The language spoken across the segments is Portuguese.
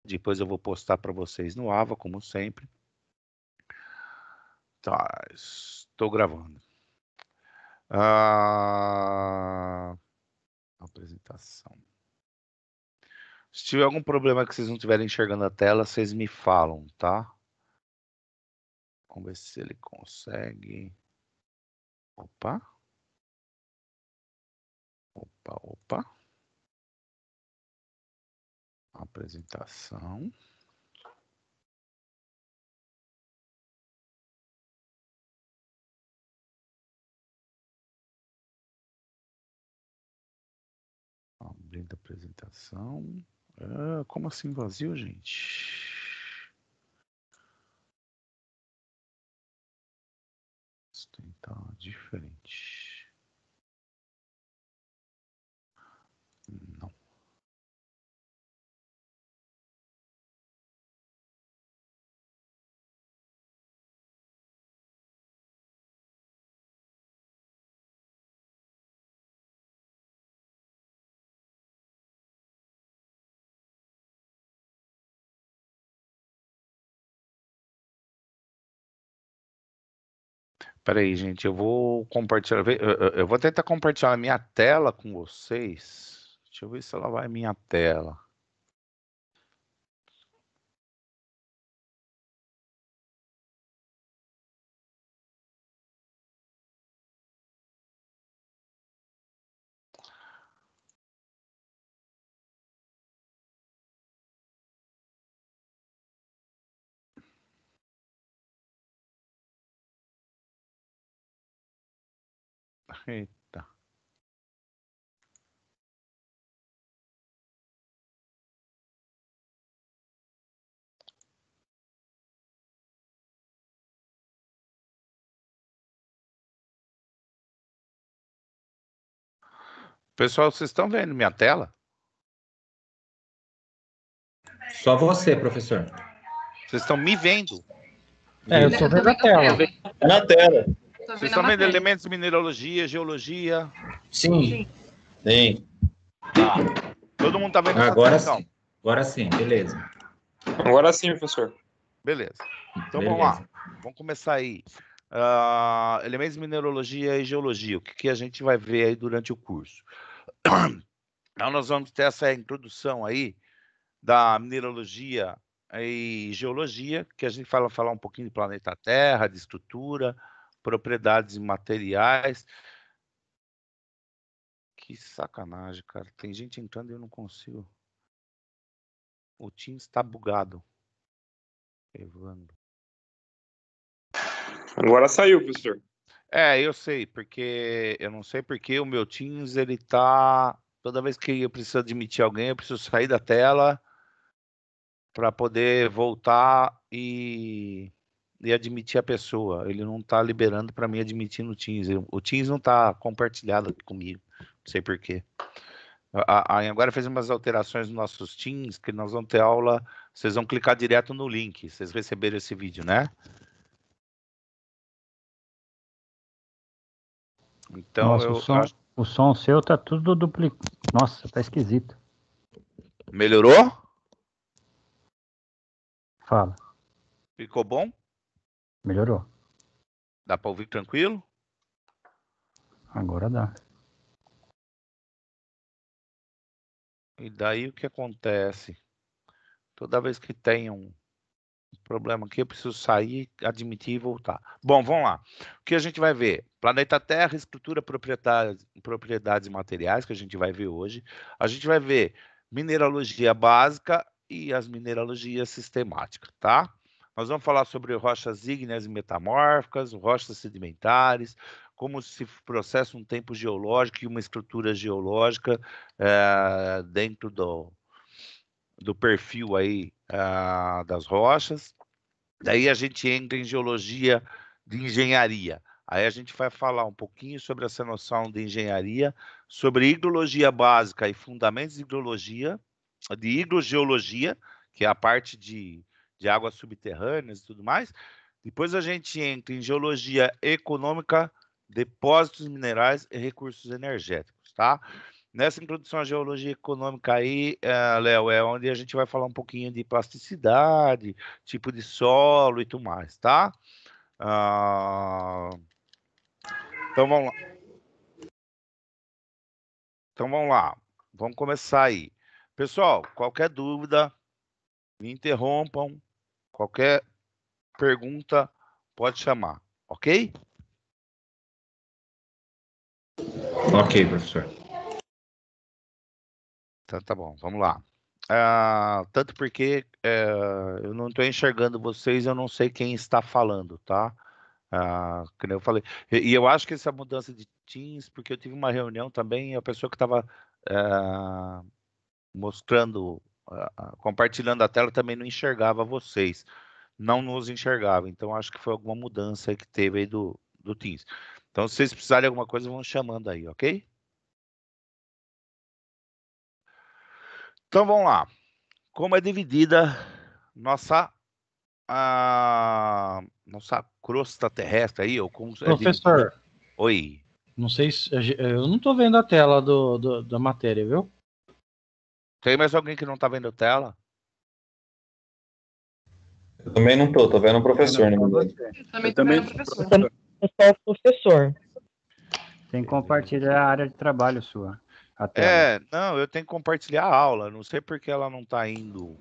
Depois eu vou postar para vocês no Ava, como sempre. Tá, estou gravando. Apresentação. Se tiver algum problema que vocês não estiverem enxergando a tela, vocês me falam, tá? Vamos ver se ele consegue. Opa. Opa, opa. Apresentação. Abrindo a apresentação. Como assim vazio, gente? Isso tentar diferente. Não. Espera aí, gente, eu vou compartilhar. Eu vou tentar compartilhar a minha tela com vocês. Deixa eu ver se ela vai minha tela. Eita. Pessoal, vocês estão vendo minha tela? Só você, professor. Vocês estão me vendo? Eu tô vendo a tela. Tá na tela. Vocês estão vendo elementos de mineralogia, geologia? Sim. Sim. Tá. Todo mundo tá vendo essa Agora tela, então? sim. Agora sim, beleza. Agora sim, professor. Beleza. Então Beleza. vamos lá. Vamos começar aí. Elementos de mineralogia e geologia. O que a gente vai ver aí durante o curso? Então nós vamos ter essa introdução aí da mineralogia e geologia, que a gente vai falar um pouquinho de planeta Terra, de estrutura, propriedades materiais. Que sacanagem, cara. Tem gente entrando e eu não consigo. O Teams está bugado. Evandro. Agora saiu, professor. Eu sei, porque eu não sei porque o meu Teams, ele tá... Toda vez que eu preciso admitir alguém, eu preciso sair da tela para poder voltar e admitir a pessoa. Ele não está liberando para mim admitir no Teams. O Teams não está compartilhado aqui comigo. Não sei por quê. Agora fez umas alterações nos nossos Teams, que nós vamos ter aula... Vocês vão clicar direto no link. Vocês receberam esse vídeo, né? Então, Nossa, o som seu tá tudo duplicado. Nossa, tá esquisito. Melhorou? Fala. Ficou bom? Melhorou. Dá para ouvir tranquilo? Agora dá. E daí o que acontece? Toda vez que tem um problema aqui, eu preciso sair, admitir e voltar. Bom, vamos lá. O que a gente vai ver? Planeta Terra, estrutura, propriedades materiais, que a gente vai ver hoje. A gente vai ver mineralogia básica e as mineralogias sistemáticas, tá? Nós vamos falar sobre rochas ígneas e metamórficas, rochas sedimentares, como se processa um tempo geológico e uma estrutura geológica dentro do perfil aí das rochas. Daí a gente entra em geologia de engenharia. Aí a gente vai falar um pouquinho sobre essa noção de engenharia, sobre hidrologia básica e fundamentos de hidrogeologia, que é a parte de águas subterrâneas e tudo mais. Depois a gente entra em geologia econômica, depósitos minerais e recursos energéticos, tá? Nessa introdução à geologia econômica aí, Léo, é onde a gente vai falar um pouquinho de plasticidade, tipo de solo e tudo mais, tá? Então vamos lá. Vamos começar aí. Pessoal, qualquer dúvida, me interrompam. Qualquer pergunta, pode chamar, ok? Ok, professor. Então tá bom, vamos lá. Tanto porque eu não estou enxergando vocês, eu não sei quem está falando, tá? Que nem eu falei. E eu acho que essa mudança de Teams, porque eu tive uma reunião também, e a pessoa que estava mostrando, compartilhando a tela também não enxergava vocês, não nos enxergava. Então acho que foi alguma mudança aí que teve aí do Teams. Então, se vocês precisarem de alguma coisa, vão chamando aí, ok? Então vamos lá. Como é dividida nossa crosta terrestre aí, ou como é dividida? Professor, Oi. não sei se eu não tô vendo a tela da matéria, viu? Tem mais alguém que não está vendo a tela? Eu também não tô vendo o professor, né? Eu também tô vendo o professor. Só o professor. Tem que compartilhar a área de trabalho sua. A tela. Não, eu tenho que compartilhar a aula. Não sei por que ela não está indo.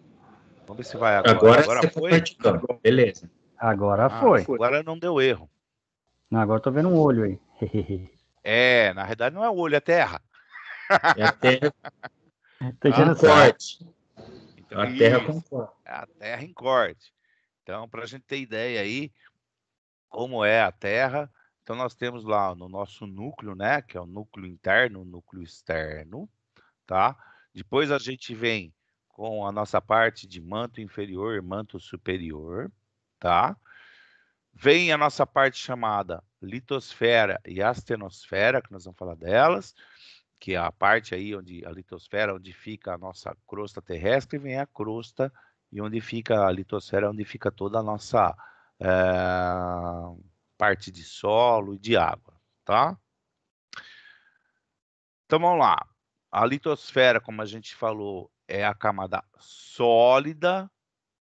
Vamos ver se vai agora. Agora Agora você foi? compartilhou. Beleza. Agora foi. Agora não deu erro. Não, agora eu tô vendo um olho aí. Na realidade não é o olho, é a terra. É a terra Tô com tirando sarro. corte. Então, A terra isso, com corte. é a terra em corte. Então, para a gente ter ideia aí como é a terra, então nós temos lá no nosso núcleo, né, que é o núcleo interno, o núcleo externo, tá? Depois a gente vem com a nossa parte de manto inferior e manto superior, tá? Vem a nossa parte chamada litosfera e astenosfera, que nós vamos falar delas, que é a parte aí onde a litosfera, onde fica a nossa crosta terrestre, vem a crosta, e onde fica a litosfera, onde fica toda a nossa parte de solo e de água, tá? Então vamos lá. A litosfera, como a gente falou, é a camada sólida,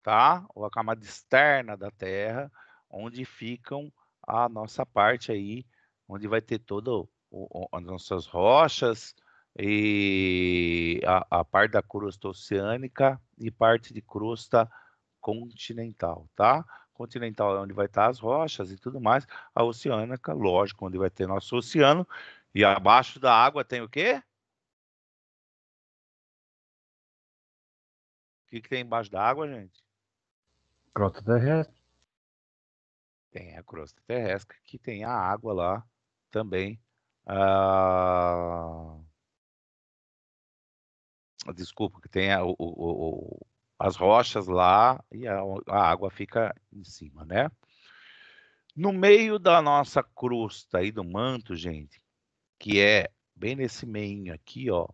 tá? Ou a camada externa da Terra, onde ficam a nossa parte aí, onde vai ter todo as nossas rochas e a parte da crosta oceânica e parte de crosta continental, tá? Continental é onde vai estar as rochas e tudo mais. A oceânica, lógico, onde vai ter nosso oceano. E abaixo da água tem o quê? O que tem embaixo da água, gente? Crosta terrestre. Tem a crosta terrestre, que tem a água lá também. Desculpa, que tem as rochas lá e a água fica em cima, né? No meio da nossa crosta aí do manto, gente, que é bem nesse meio aqui, ó,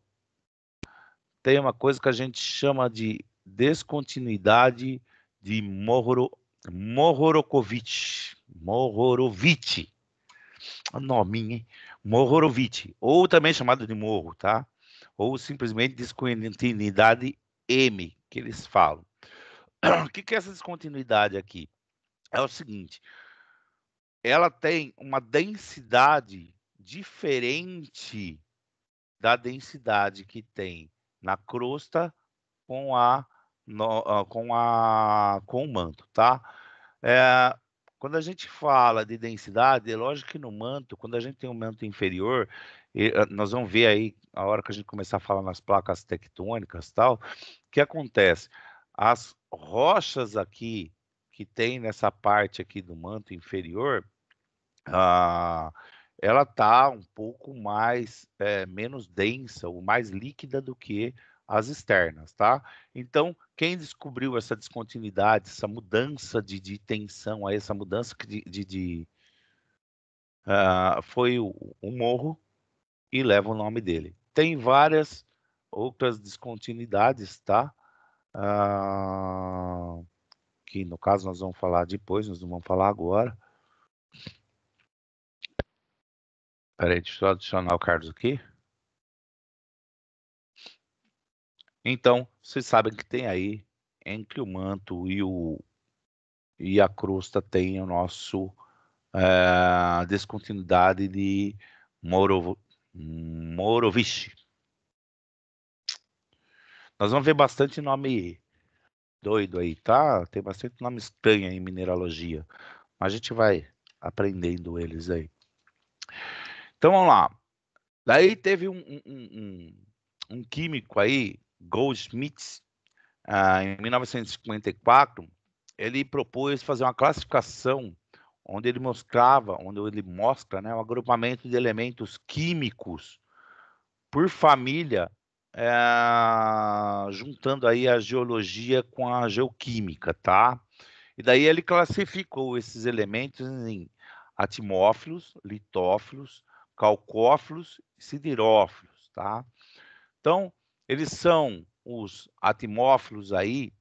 tem uma coisa que a gente chama de descontinuidade de Mohorovic. Mohorovic. O nominho, hein? Mohorovic. Ou também chamado de morro, tá? Ou simplesmente descontinuidade M, que eles falam. O que é essa descontinuidade aqui? É o seguinte, ela tem uma densidade diferente da densidade que tem na crosta com com o manto, tá? Quando a gente fala de densidade, é lógico que no manto, quando a gente tem um manto inferior, nós vamos ver aí, a hora que a gente começar a falar nas placas tectônicas e tal, o que acontece? As rochas aqui, que tem nessa parte aqui do manto inferior, ela tá um pouco mais, menos densa, ou mais líquida do que as externas, tá? Então, quem descobriu essa descontinuidade, essa mudança de tensão, aí, essa mudança foi o Morro e leva o nome dele. Tem várias outras descontinuidades, tá? Que no caso nós vamos falar depois, nós não vamos falar agora. Peraí, deixa eu só adicionar o Carlos aqui. Então, vocês sabem que tem aí, entre o manto e a crosta, tem o nosso descontinuidade de Morovich. Nós vamos ver bastante nome doido aí, tá? Tem bastante nome estranho aí em mineralogia. Mas a gente vai aprendendo eles aí. Então, vamos lá. Daí teve um químico aí, Goldschmidt, em 1954, ele propôs fazer uma classificação onde ele mostra, né, o agrupamento de elementos químicos por família, juntando aí a geologia com a geoquímica, tá? E daí ele classificou esses elementos em atimófilos, litófilos, calcófilos e siderófilos, tá? Então, eles são os atimófilos aí,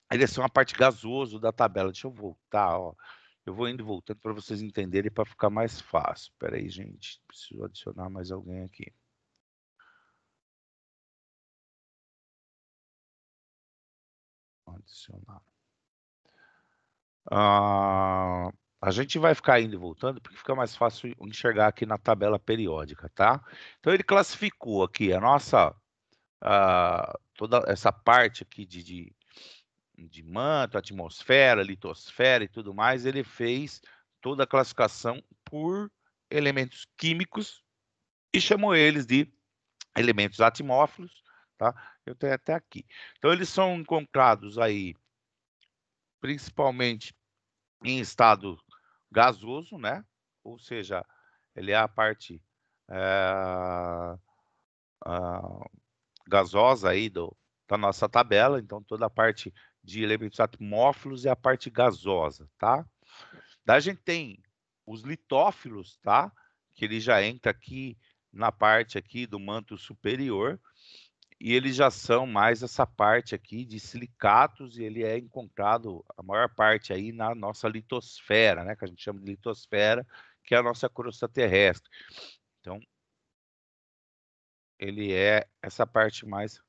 eles são a parte gasoso da tabela. Deixa eu voltar, ó. Eu vou indo e voltando para vocês entenderem para ficar mais fácil. Espera aí, gente. Preciso adicionar mais alguém aqui. Adicionar. A gente vai ficar indo e voltando porque fica mais fácil enxergar aqui na tabela periódica, tá? Então, ele classificou aqui a nossa... toda essa parte aqui de manto, atmosfera, litosfera e tudo mais, ele fez toda a classificação por elementos químicos e chamou eles de elementos atimófilos, tá? Eu tenho até aqui. Então, eles são encontrados aí, principalmente em estado gasoso, né? Ou seja, ele é a parte gasosa aí da nossa tabela, então toda a parte de elementos atimófilos é a parte gasosa, tá? Daí a gente tem os litófilos, tá? Que ele já entra aqui na parte aqui do manto superior, e eles já são mais essa parte aqui de silicatos, e ele é encontrado, a maior parte aí, na nossa litosfera, né? Que a gente chama de litosfera, que é a nossa crosta terrestre. Então, ele é essa parte mais...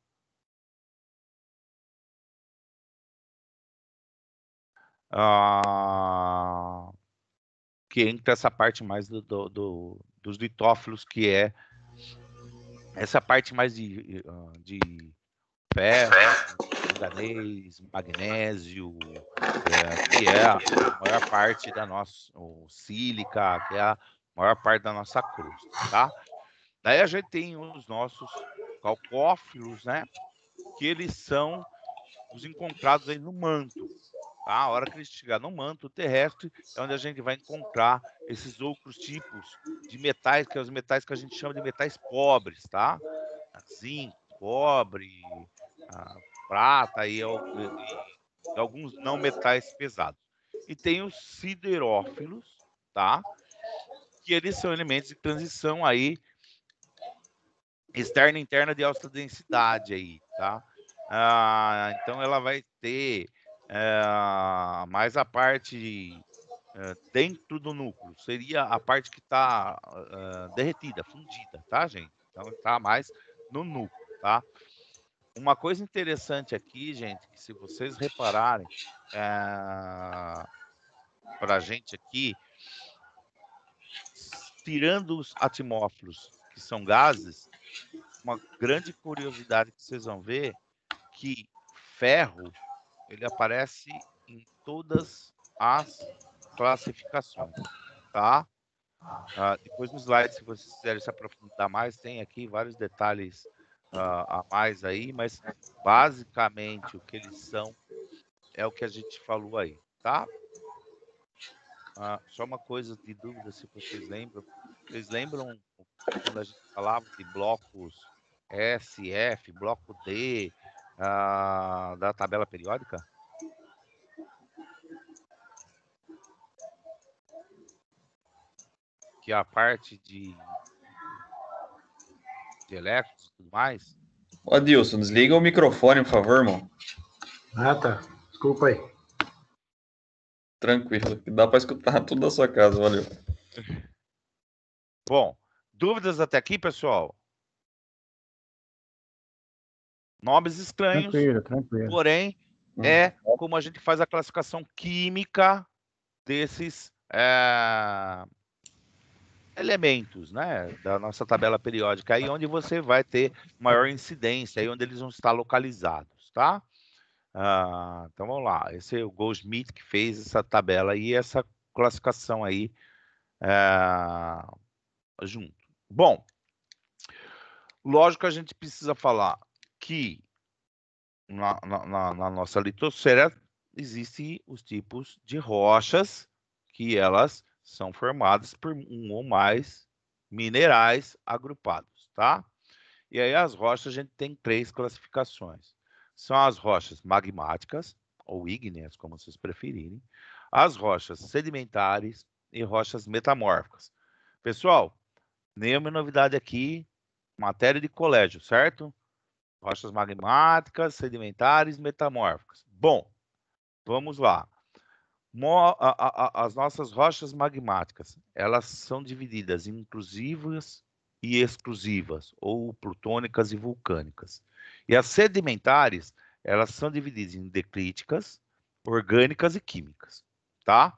que entra essa parte mais dos litófilos, que é essa parte mais de ferro, manganês, magnésio, que é a maior parte da nossa, sílica, que é a maior parte da nossa crosta, tá? Daí a gente tem os nossos calcófilos, né? Que eles são os encontrados aí no manto. Tá? A hora que eles chegar no manto terrestre é onde a gente vai encontrar esses outros tipos de metais, que são os metais que a gente chama de metais pobres, tá? Zinco, cobre, prata e alguns não metais pesados. E tem os siderófilos, tá? Que eles são elementos de transição aí externa e interna de alta densidade aí, tá? Então ela vai ter mais a parte dentro do núcleo, seria a parte que está derretida, fundida, tá, gente? Então está mais no núcleo, tá? Uma coisa interessante aqui, gente, que se vocês repararem para a gente aqui, tirando os atimófilos, que são gases, uma grande curiosidade que vocês vão ver que ferro ele aparece em todas as classificações, tá? Depois no slide, se vocês quiserem se aprofundar mais, tem aqui vários detalhes a mais aí, mas basicamente o que eles são é o que a gente falou aí, tá? Só uma coisa de dúvida, se vocês lembram. Vocês lembram quando a gente falava de blocos S, F, bloco D, da tabela periódica? Que é a parte de elétrons e tudo mais. Ô, Adilson, desliga o microfone, por favor, irmão. Tá. Desculpa aí. Tranquilo, que dá para escutar tudo da sua casa, valeu. Bom, dúvidas até aqui, pessoal? Nomes estranhos, Tranquilo. porém, é como a gente faz a classificação química desses elementos, né, da nossa tabela periódica, aí onde você vai ter maior incidência, aí onde eles vão estar localizados, tá? Então vamos lá, esse é o Goldschmidt que fez essa tabela e essa classificação aí junto. Bom, lógico que a gente precisa falar que na nossa litosfera existem os tipos de rochas que elas são formadas por um ou mais minerais agrupados, tá? E aí as rochas a gente tem 3 classificações. São as rochas magmáticas, ou ígneas, como vocês preferirem, as rochas sedimentares e rochas metamórficas. Pessoal, nenhuma novidade aqui, matéria de colégio, certo? Rochas magmáticas, sedimentares, metamórficas. Bom, vamos lá. As nossas rochas magmáticas, elas são divididas em intrusivas e exclusivas, ou plutônicas e vulcânicas. E as sedimentares, elas são divididas em declíticas, orgânicas e químicas, tá?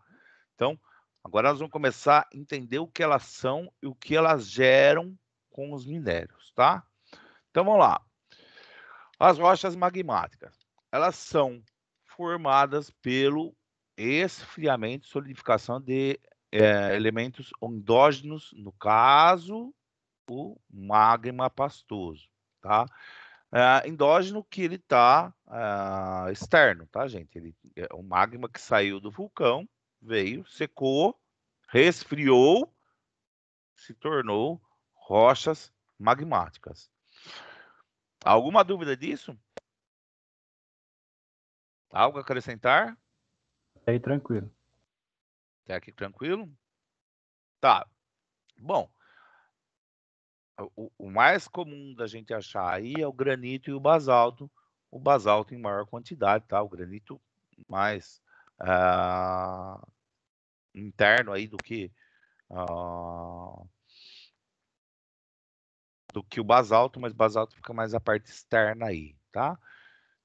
Então, agora nós vamos começar a entender o que elas são e o que elas geram com os minérios, tá? Então, vamos lá. As rochas magmáticas, elas são formadas pelo esfriamento e solidificação de elementos endógenos, no caso, o magma pastoso, tá? Endógeno que ele está externo, tá, gente? Ele é o magma que saiu do vulcão, veio, secou, resfriou, se tornou rochas magmáticas. Alguma dúvida disso? Algo a acrescentar? Aí, tranquilo. Até aqui tranquilo? Tá. Bom, o mais comum da gente achar aí é o granito e o basalto. O basalto em maior quantidade, tá? O granito mais interno aí do que o basalto, mas o basalto fica mais a parte externa aí, tá?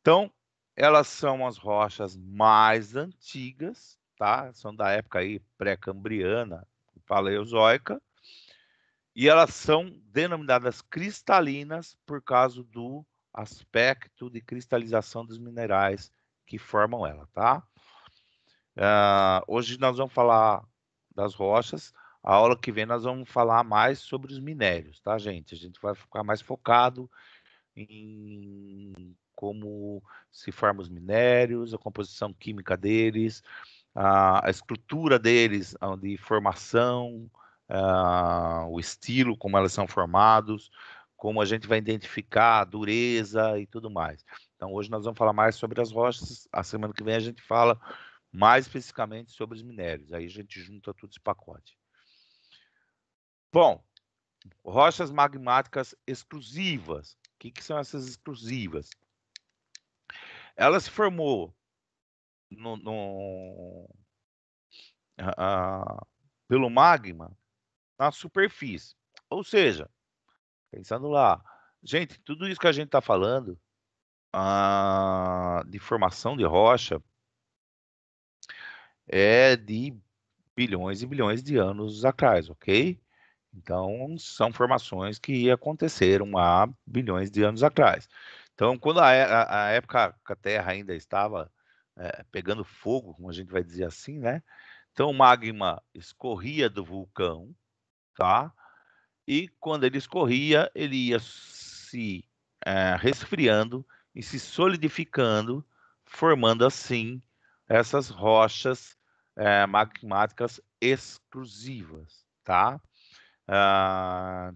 Então, elas são as rochas mais antigas, tá? São da época aí pré-cambriana, paleozoica, e elas são denominadas cristalinas por causa do aspecto de cristalização dos minerais que formam ela, tá? Hoje nós vamos falar das rochas. A aula que vem nós vamos falar mais sobre os minérios, tá, gente? A gente vai ficar mais focado em como se formam os minérios, a composição química deles, a estrutura deles de formação, o estilo, como elas são formados, como a gente vai identificar a dureza e tudo mais. Então, hoje nós vamos falar mais sobre as rochas. A semana que vem a gente fala mais especificamente sobre os minérios. Aí a gente junta tudo esse pacote. Bom, rochas magmáticas exclusivas. O que são essas exclusivas? Ela se formou pelo magma na superfície. Ou seja, pensando lá, gente, tudo isso que a gente está falando de formação de rocha é de bilhões e bilhões de anos atrás, ok? Então, são formações que aconteceram há bilhões de anos atrás. Então, quando a época que a Terra ainda estava pegando fogo, como a gente vai dizer assim, né? Então, o magma escorria do vulcão, tá? E quando ele escorria, ele ia se resfriando e se solidificando, formando assim essas rochas magmáticas exclusivas, tá?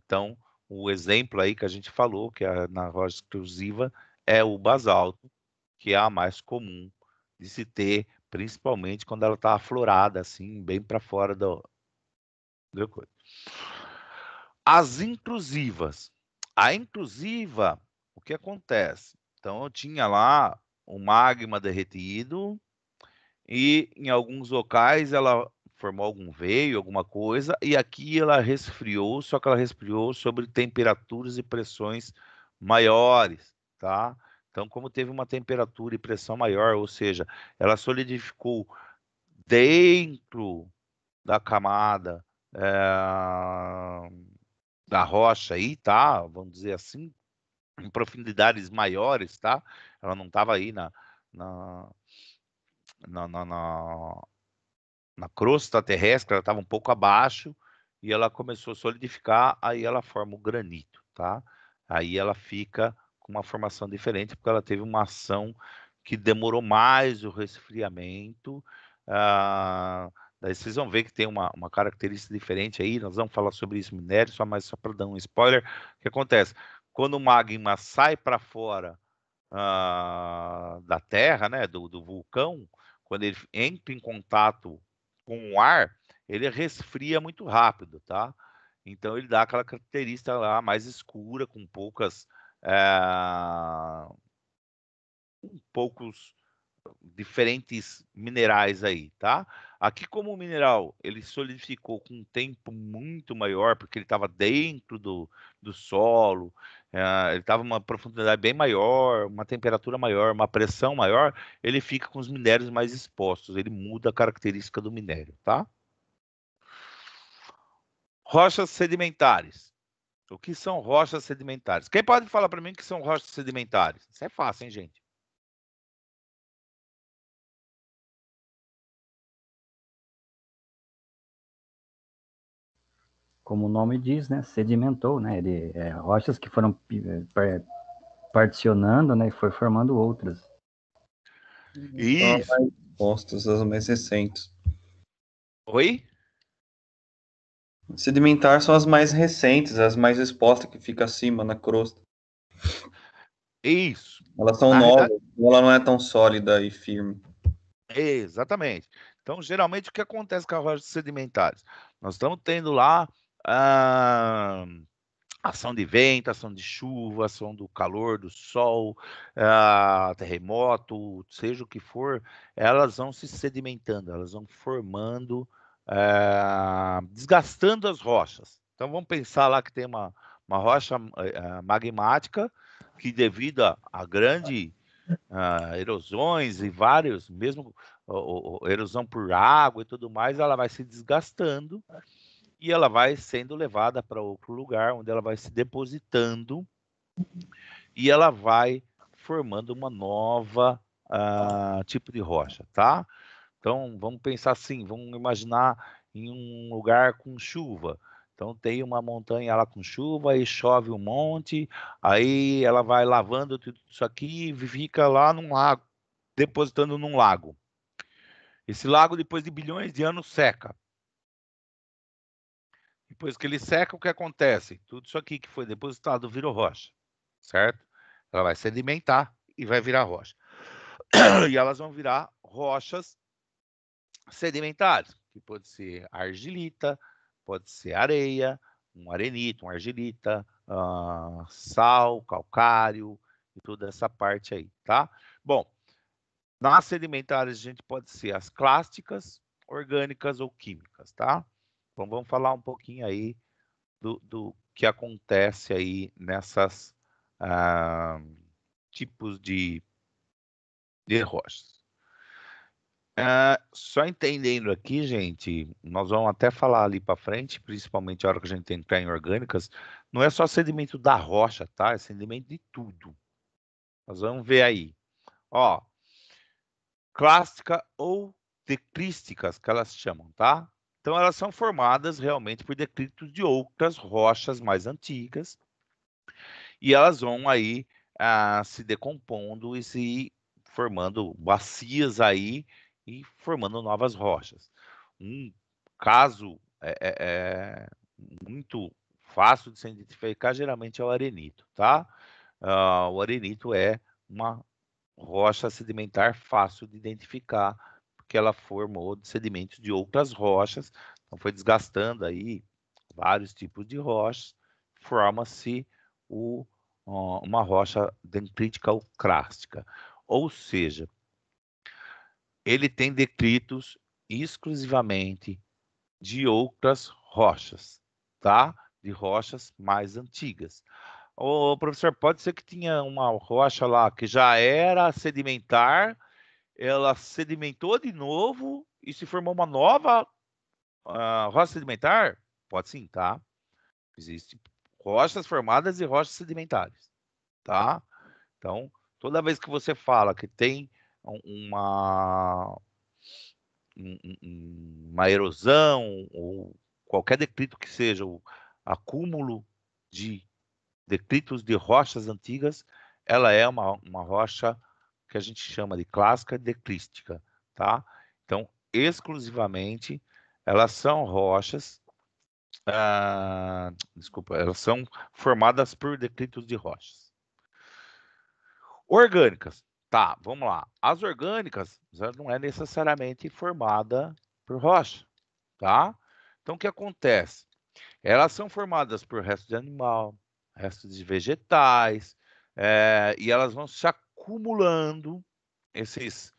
Então, o exemplo aí que a gente falou, que é na rocha exclusiva, é o basalto, que é a mais comum de se ter, principalmente quando ela está aflorada, assim, bem para fora do coisa. As intrusivas. A intrusiva, o que acontece? Então, eu tinha lá o magma derretido e em alguns locais ela formou algum veio, alguma coisa, e aqui ela resfriou, só que ela resfriou sobre temperaturas e pressões maiores, tá? Então, como teve uma temperatura e pressão maior, ou seja, ela solidificou dentro da camada da rocha aí, tá? Vamos dizer assim, em profundidades maiores, tá? Ela não estava aí na crosta terrestre, ela estava um pouco abaixo e ela começou a solidificar, aí ela forma o granito, tá? Aí ela fica com uma formação diferente, porque ela teve uma ação que demorou mais o resfriamento. Daí vocês vão ver que tem uma característica diferente aí, nós vamos falar sobre isso, minério, só para dar um spoiler. O que acontece? Quando o magma sai para fora da Terra, né, do vulcão, quando ele entra em contato com o ar, ele resfria muito rápido, tá? Então ele dá aquela característica lá mais escura, com poucos diferentes minerais aí, tá? Aqui, como o mineral ele solidificou com um tempo muito maior, porque ele estava dentro do solo, ele estava uma profundidade bem maior, uma temperatura maior, uma pressão maior, ele fica com os minérios mais expostos, ele muda a característica do minério, tá? Rochas sedimentares. O que são rochas sedimentares? Quem pode falar para mim o que são rochas sedimentares? Isso é fácil, hein, gente? Como o nome diz, né? Sedimentou, né? Rochas que foram particionando, né? E foi formando outras. Isso. As mais recentes. Oi? Sedimentar são as mais recentes, as mais expostas, que fica acima na crosta. Isso. Elas são novas, ela não é tão sólida e firme. Exatamente. Então, geralmente, o que acontece com as rochas sedimentares? Nós estamos tendo lá ação de vento, ação de chuva, ação do calor, do sol, terremoto, seja o que for, elas vão se sedimentando, elas vão formando, desgastando as rochas. Então, vamos pensar lá que tem uma rocha magmática que, devido a grande erosões e vários, mesmo erosão por água e tudo mais, ela vai se desgastando e ela vai sendo levada para outro lugar, onde ela vai se depositando e ela vai formando uma nova tipo de rocha, tá? Então, vamos pensar assim, vamos imaginar em um lugar com chuva. Então, tem uma montanha lá com chuva, aí chove um monte, aí ela vai lavando tudo isso aqui e fica lá num lago, depositando num lago. Esse lago, depois de bilhões de anos, seca. Depois que ele seca, o que acontece? Tudo isso aqui que foi depositado virou rocha, certo? Ela vai sedimentar e vai virar rocha. E elas vão virar rochas sedimentares, que pode ser argilita, pode ser areia, um arenito, um argilita, sal, calcário e toda essa parte aí, tá? Bom, nas sedimentares a gente pode ser as clásticas, orgânicas ou químicas, tá? Então vamos falar um pouquinho aí do que acontece aí nessas tipos de rochas. Só entendendo aqui, gente, nós vamos até falar ali para frente, principalmente a hora que a gente entrar em orgânicas, não é só sedimento da rocha, tá? É sedimento de tudo. Nós vamos ver aí. Ó, clássica ou decrísticas, que elas chamam, tá? Então, elas são formadas realmente por detritos de outras rochas mais antigas e elas vão aí se decompondo e se formando bacias aí e formando novas rochas. Um caso muito fácil de se identificar geralmente é o arenito, tá? O arenito é uma rocha sedimentar fácil de identificar, porque ela formou de sedimentos de outras rochas, então foi desgastando aí vários tipos de rochas, forma-se uma rocha dendrítica ou clássica. Ou seja, ele tem detritos exclusivamente de outras rochas, tá? De rochas mais antigas. Ô, professor, pode ser que tinha uma rocha lá que já era sedimentar, ela sedimentou de novo e se formou uma nova rocha sedimentar? Pode sim, tá? Existem rochas formadas e rochas sedimentares, tá? Então, toda vez que você fala que tem uma erosão ou qualquer detrito que seja, o acúmulo de detritos de rochas antigas, ela é uma rocha que a gente chama de clássica decrística, tá? Então, exclusivamente, elas são rochas, desculpa, elas são formadas por detritos de rochas. Orgânicas, tá, vamos lá. As orgânicas não é necessariamente formada por rocha, tá? Então, o que acontece? Elas são formadas por restos de animal, restos de vegetais, e elas vão se acumulando, esses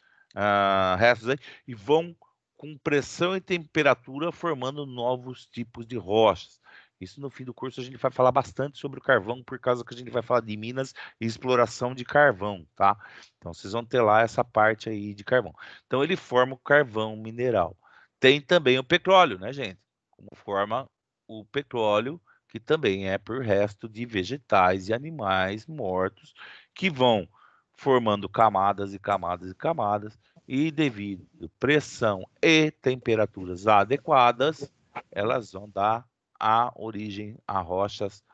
restos aí, e vão com pressão e temperatura formando novos tipos de rochas. Isso no fim do curso a gente vai falar bastante sobre o carvão, por causa que a gente vai falar de minas e exploração de carvão, tá? Então vocês vão ter lá essa parte aí de carvão. Então ele forma o carvão mineral. Tem também o petróleo, né, gente? Como forma o petróleo, que também é por resto de vegetais e animais mortos, que vão formando camadas e camadas e camadas, e devido à pressão e temperaturas adequadas, elas vão dar a origem a rochas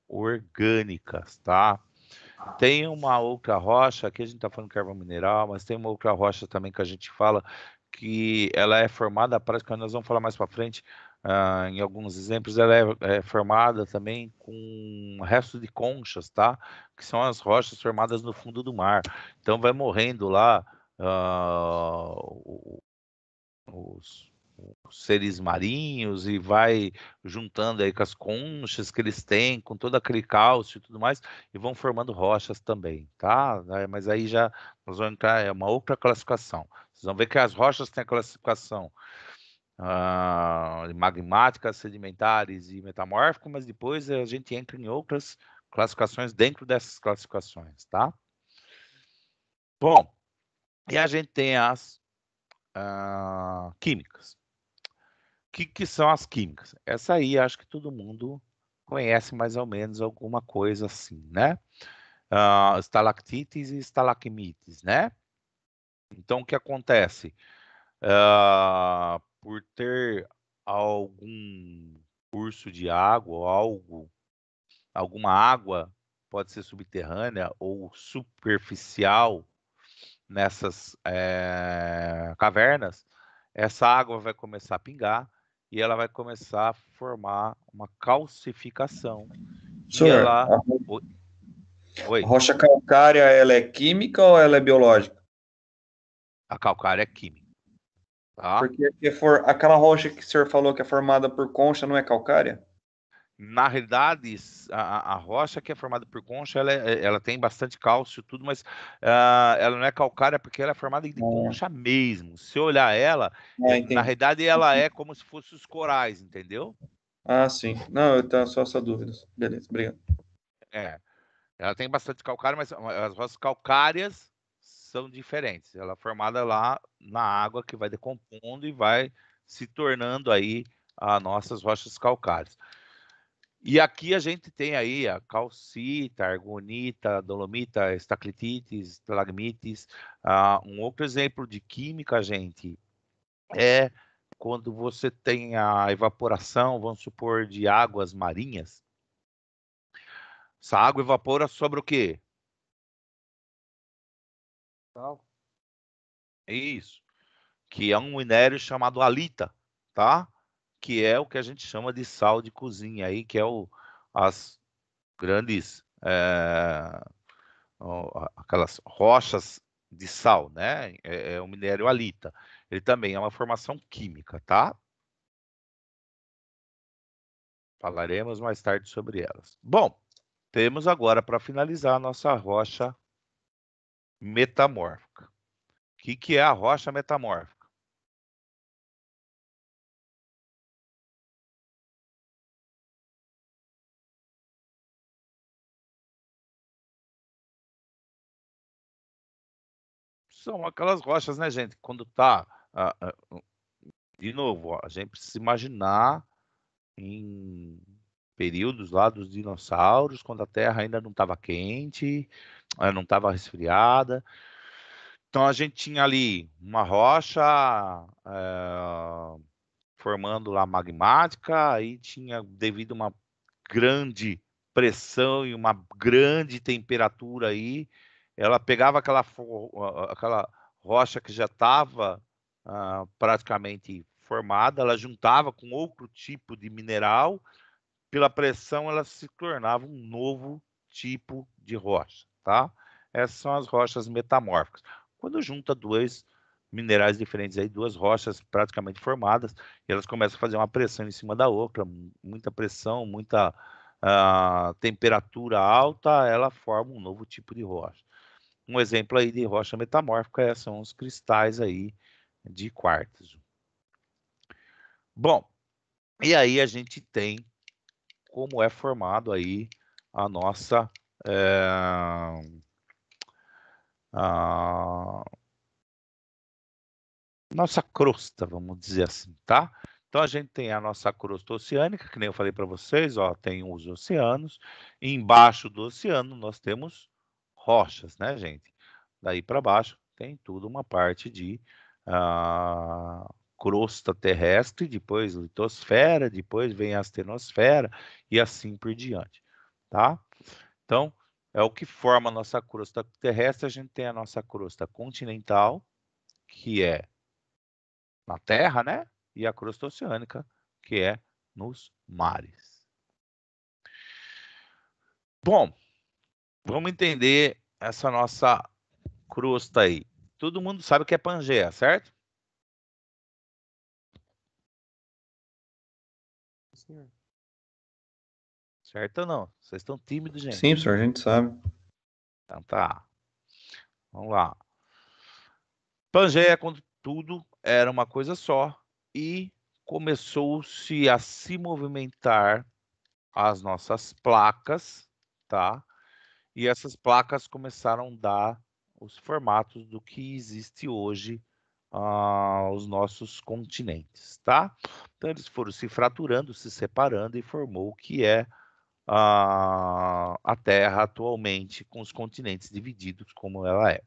orgânicas, tá? Tem uma outra rocha, aqui a gente está falando de carvão mineral, mas tem uma outra rocha também que a gente fala que ela é formada, parece que nós vamos falar mais para frente, em alguns exemplos, ela é formada também com resto de conchas, tá? Que são as rochas formadas no fundo do mar. Então vai morrendo lá os seres marinhos e vai juntando aí com as conchas que eles têm, com todo aquele cálcio e tudo mais, e vão formando rochas também, tá? Mas aí já nós vamos entrar, é uma outra classificação. Vocês vão ver que as rochas têm a classificação magmáticas, sedimentares e metamórficas, mas depois a gente entra em outras classificações dentro dessas classificações, tá? Bom, e a gente tem as químicas. O que são as químicas? Essa aí acho que todo mundo conhece mais ou menos alguma coisa assim, né? Estalactites e estalagmites, né? Então, o que acontece? Por ter algum curso de água ou alguma água, pode ser subterrânea ou superficial nessas cavernas, essa água vai começar a pingar e ela vai começar a formar uma calcificação. E Senhor, ela... a Oi, rocha calcária, ela é química ou ela é biológica? a calcária é química, tá? Porque aquela rocha que o senhor falou que é formada por concha não é calcária? Na realidade, a rocha que é formada por concha, ela tem bastante cálcio e tudo, mas ela não é calcária porque ela é formada de concha mesmo. Se olhar ela, na Entendi. realidade ela é como se fossem os corais, entendeu? Ah, sim. Não, eu tenho só essa dúvida. Beleza, obrigado. É. Ela tem bastante calcário, mas as rochas calcárias são diferentes. Ela é formada lá na água que vai decompondo e vai se tornando aí as nossas rochas calcárias. E aqui a gente tem aí a calcita, argonita, dolomita, estaclitites, estalagmites. Um outro exemplo de química, gente, é quando você tem a evaporação, vamos supor, de águas marinhas. Essa água evapora sobre o quê? Sal. Isso. Que é um minério chamado halita, tá? Que é o que a gente chama de sal de cozinha aí, que é as grandes aquelas rochas de sal, né? É o minério halita. Ele também é uma formação química, tá? Falaremos mais tarde sobre elas. Bom, temos agora para finalizar a nossa rocha metamórfica. O que é a rocha metamórfica? São aquelas rochas, né, gente? Quando tá... de novo, ó, a gente precisa imaginar em períodos lá dos dinossauros, quando a Terra ainda não estava quente, não estava resfriada. Então, a gente tinha ali uma rocha formando lá magmática, aí tinha, devido a uma grande pressão e uma grande temperatura aí, ela pegava aquela rocha que já estava praticamente formada, ela juntava com outro tipo de mineral, pela pressão ela se tornava um novo tipo de rocha, tá? Essas são as rochas metamórficas. Quando junta dois minerais diferentes aí, duas rochas praticamente formadas, e elas começam a fazer uma pressão em cima da outra, muita pressão, muita temperatura alta, ela forma um novo tipo de rocha. Um exemplo aí de rocha metamórfica são os cristais aí de quartzo. Bom, e aí a gente tem como é formado aí a nossa nossa crosta, vamos dizer assim, tá? Então a gente tem a nossa crosta oceânica, que nem eu falei para vocês, ó, tem os oceanos, e embaixo do oceano nós temos rochas, né, gente? Daí para baixo tem tudo uma parte de crosta terrestre, depois litosfera, depois vem a astenosfera e assim por diante, tá? Então, é o que forma a nossa crosta terrestre. A gente tem a nossa crosta continental, que é na Terra, né? E a crosta oceânica, que é nos mares. Bom, vamos entender essa nossa crosta aí. Todo mundo sabe que é Pangeia, certo? Senhor. Certo ou não? Vocês estão tímidos, gente? Sim, professor, a gente sabe. Então tá. Vamos lá. Pangeia, quando tudo era uma coisa só, e começou-se a se movimentar as nossas placas, tá? E essas placas começaram a dar os formatos do que existe hoje os nossos continentes, tá? Então eles foram se fraturando, se separando e formou o que é a Terra atualmente, com os continentes divididos como ela é.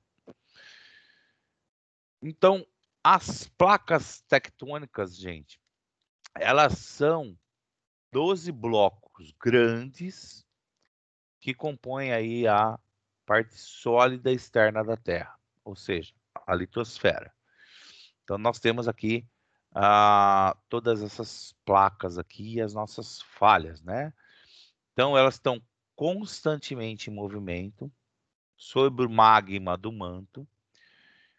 Então, as placas tectônicas, gente, elas são 12 blocos grandes que compõem aí a parte sólida externa da Terra, ou seja, a litosfera. Então, nós temos aqui todas essas placas aqui e as nossas falhas, né? Então, elas estão constantemente em movimento sobre o magma do manto,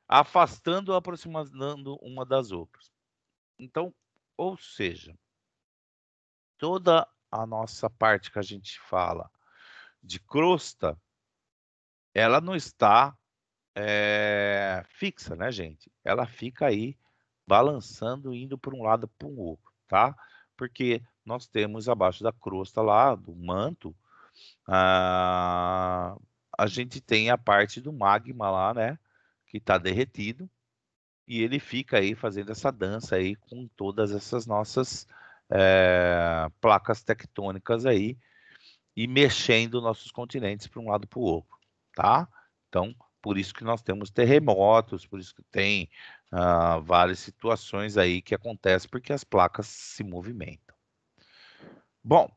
afastando ou aproximando uma das outras. Então, ou seja, toda a nossa parte que a gente fala de crosta, ela não está fixa, né, gente? Ela fica aí balançando, indo para um lado para o outro, tá? Porque nós temos abaixo da crosta lá, do manto, a gente tem a parte do magma lá, né? Que está derretido, e ele fica aí fazendo essa dança aí com todas essas nossas placas tectônicas aí e mexendo nossos continentes para um lado para o outro, tá? Então, por isso que nós temos terremotos, por isso que tem várias situações aí que acontecem, porque as placas se movimentam. Bom,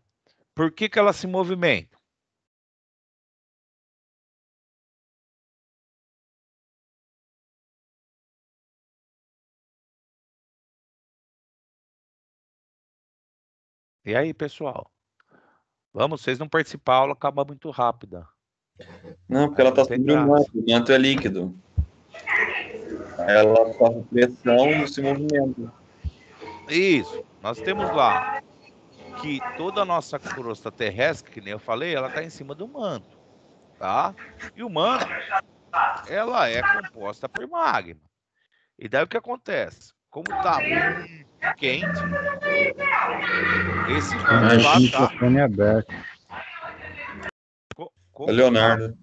por que elas se movimentam? E aí, pessoal? Vamos, vocês não participam, a aula acaba muito rápida. Não, porque ela está sobre o manto é líquido. Ela sofre pressão e se movimenta. Isso, nós temos lá que toda a nossa crosta terrestre, que nem eu falei, ela está em cima do manto, tá? E o manto, ela é composta por magma. E daí o que acontece? Como está muito quente, esse manto lá tá... Leonardo.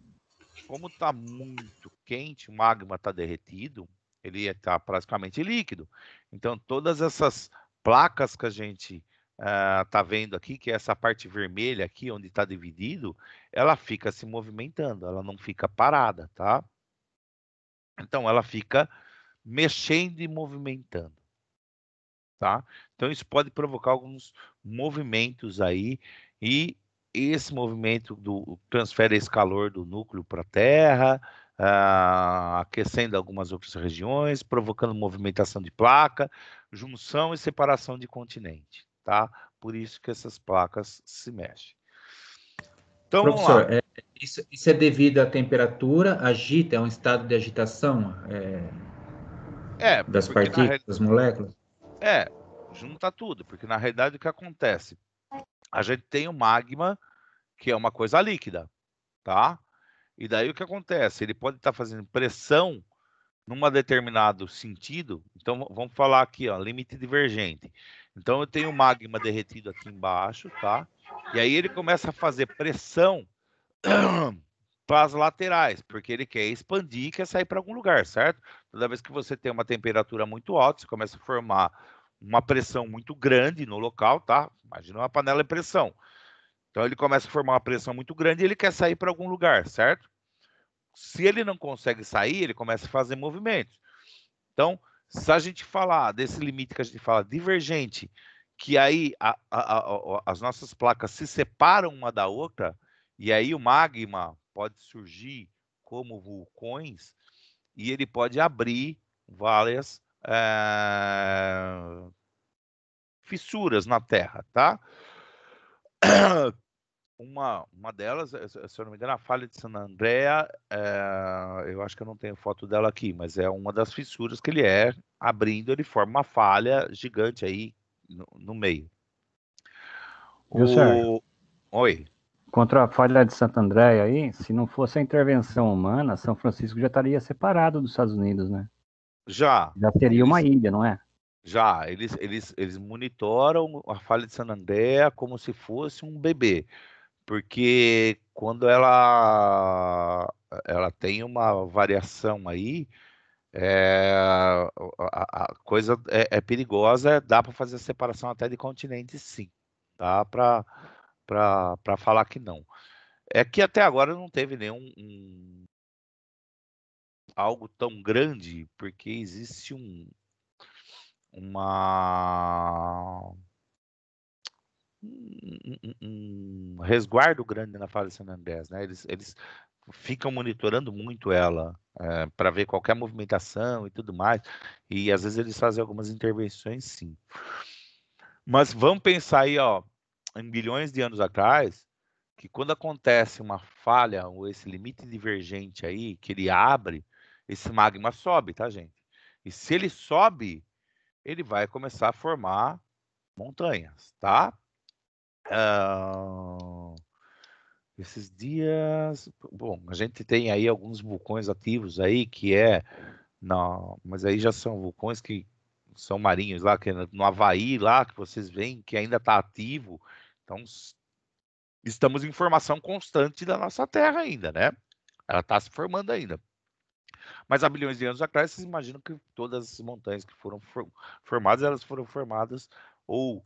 Como está muito quente, o magma está derretido, ele está praticamente líquido. Então, todas essas placas que a gente está vendo aqui, que é essa parte vermelha aqui, onde está dividido, ela fica se movimentando, ela não fica parada, tá? Então, ela fica mexendo e movimentando, tá? Então, isso pode provocar alguns movimentos aí, e esse movimento transfere esse calor do núcleo para a Terra, aquecendo algumas outras regiões, provocando movimentação de placa, junção e separação de continente, tá? Por isso que essas placas se mexem. Então, professor, vamos lá. Isso é devido à temperatura, é um estado de agitação das partículas, das moléculas? Junta tudo, porque na realidade o que acontece? A gente tem o magma, que é uma coisa líquida, tá? E daí o que acontece? Ele pode estar fazendo pressão num determinado sentido. Então, vamos falar aqui, ó, limite divergente. Então, eu tenho o magma derretido aqui embaixo, tá? E aí ele começa a fazer pressão para as laterais, porque ele quer expandir e quer sair para algum lugar, certo? Toda vez que você tem uma temperatura muito alta, você começa a formar uma pressão muito grande no local, tá? Imagina uma panela de pressão. Então, ele começa a formar uma pressão muito grande e ele quer sair para algum lugar, certo? Se ele não consegue sair, ele começa a fazer movimentos. Então, se a gente falar desse limite que a gente fala divergente, que aí as nossas placas se separam uma da outra, e aí o magma pode surgir como vulcões, e ele pode abrir várias fissuras na Terra, tá? Uma delas, se eu não me engano, a falha de San Andrea, eu acho que eu não tenho foto dela aqui, mas é uma das fissuras que ele abrindo, ele forma uma falha gigante aí no meio. Viu, Sérgio? Oi. Contra a falha de Santo André aí, se não fosse a intervenção humana, São Francisco já estaria separado dos Estados Unidos, né? Já teria uma ilha, não é? Já, eles monitoram a falha de San Andrea como se fosse um bebê. Porque quando ela tem uma variação aí, a coisa é perigosa, dá para fazer a separação até de continentes, sim. Dá para falar que não. É que até agora não teve nenhum algo tão grande, porque existe um resguardo grande na falha de San Andrés, né? Eles ficam monitorando muito ela para ver qualquer movimentação e tudo mais, e às vezes eles fazem algumas intervenções, sim. Mas vamos pensar aí, ó, em bilhões de anos atrás, que quando acontece uma falha ou esse limite divergente aí, que ele abre, esse magma sobe, tá, gente? E se ele sobe, ele vai começar a formar montanhas, tá? Esses dias, bom, a gente tem aí alguns vulcões ativos aí, não, mas aí já são vulcões que são marinhos lá, que é no Havaí lá, que vocês veem que ainda está ativo. Então, estamos em formação constante da nossa Terra ainda, né? Ela está se formando ainda. Mas há bilhões de anos atrás, vocês imaginam que todas as montanhas que foram formadas, elas foram formadas ou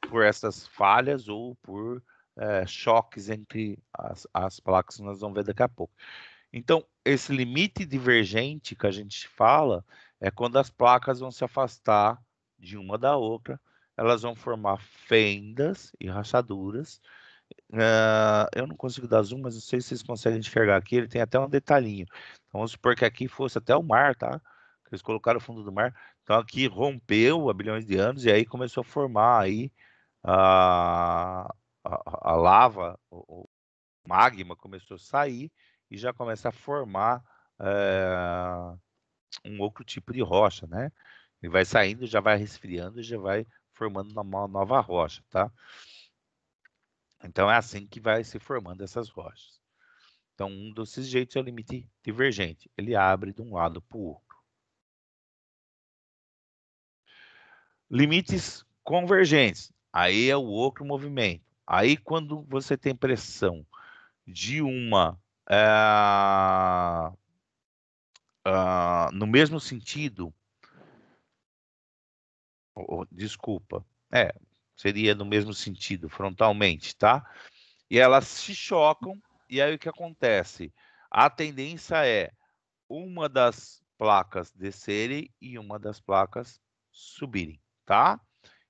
por essas falhas ou por choques entre as placas que nós vamos ver daqui a pouco. Então, esse limite divergente que a gente fala é quando as placas vão se afastar de uma da outra, elas vão formar fendas e rachaduras. Eu não consigo dar zoom, mas não sei se vocês conseguem enxergar aqui, ele tem até um detalhinho. Então, vamos supor que aqui fosse até o mar, tá? Eles colocaram o fundo do mar. Então, aqui rompeu há bilhões de anos e aí começou a formar aí a lava, o magma começou a sair e já começa a formar um outro tipo de rocha, né? Ele vai saindo, já vai resfriando e já vai formando uma nova rocha, tá? Então é assim que vai se formando essas rochas. Então um desses jeitos é o limite divergente. Ele abre de um lado para o outro. Limites convergentes. Aí é o outro movimento. Aí quando você tem pressão de uma no mesmo sentido, desculpa, seria no mesmo sentido, frontalmente, tá? E elas se chocam, e aí o que acontece? A tendência é uma das placas descerem e uma das placas subirem, tá?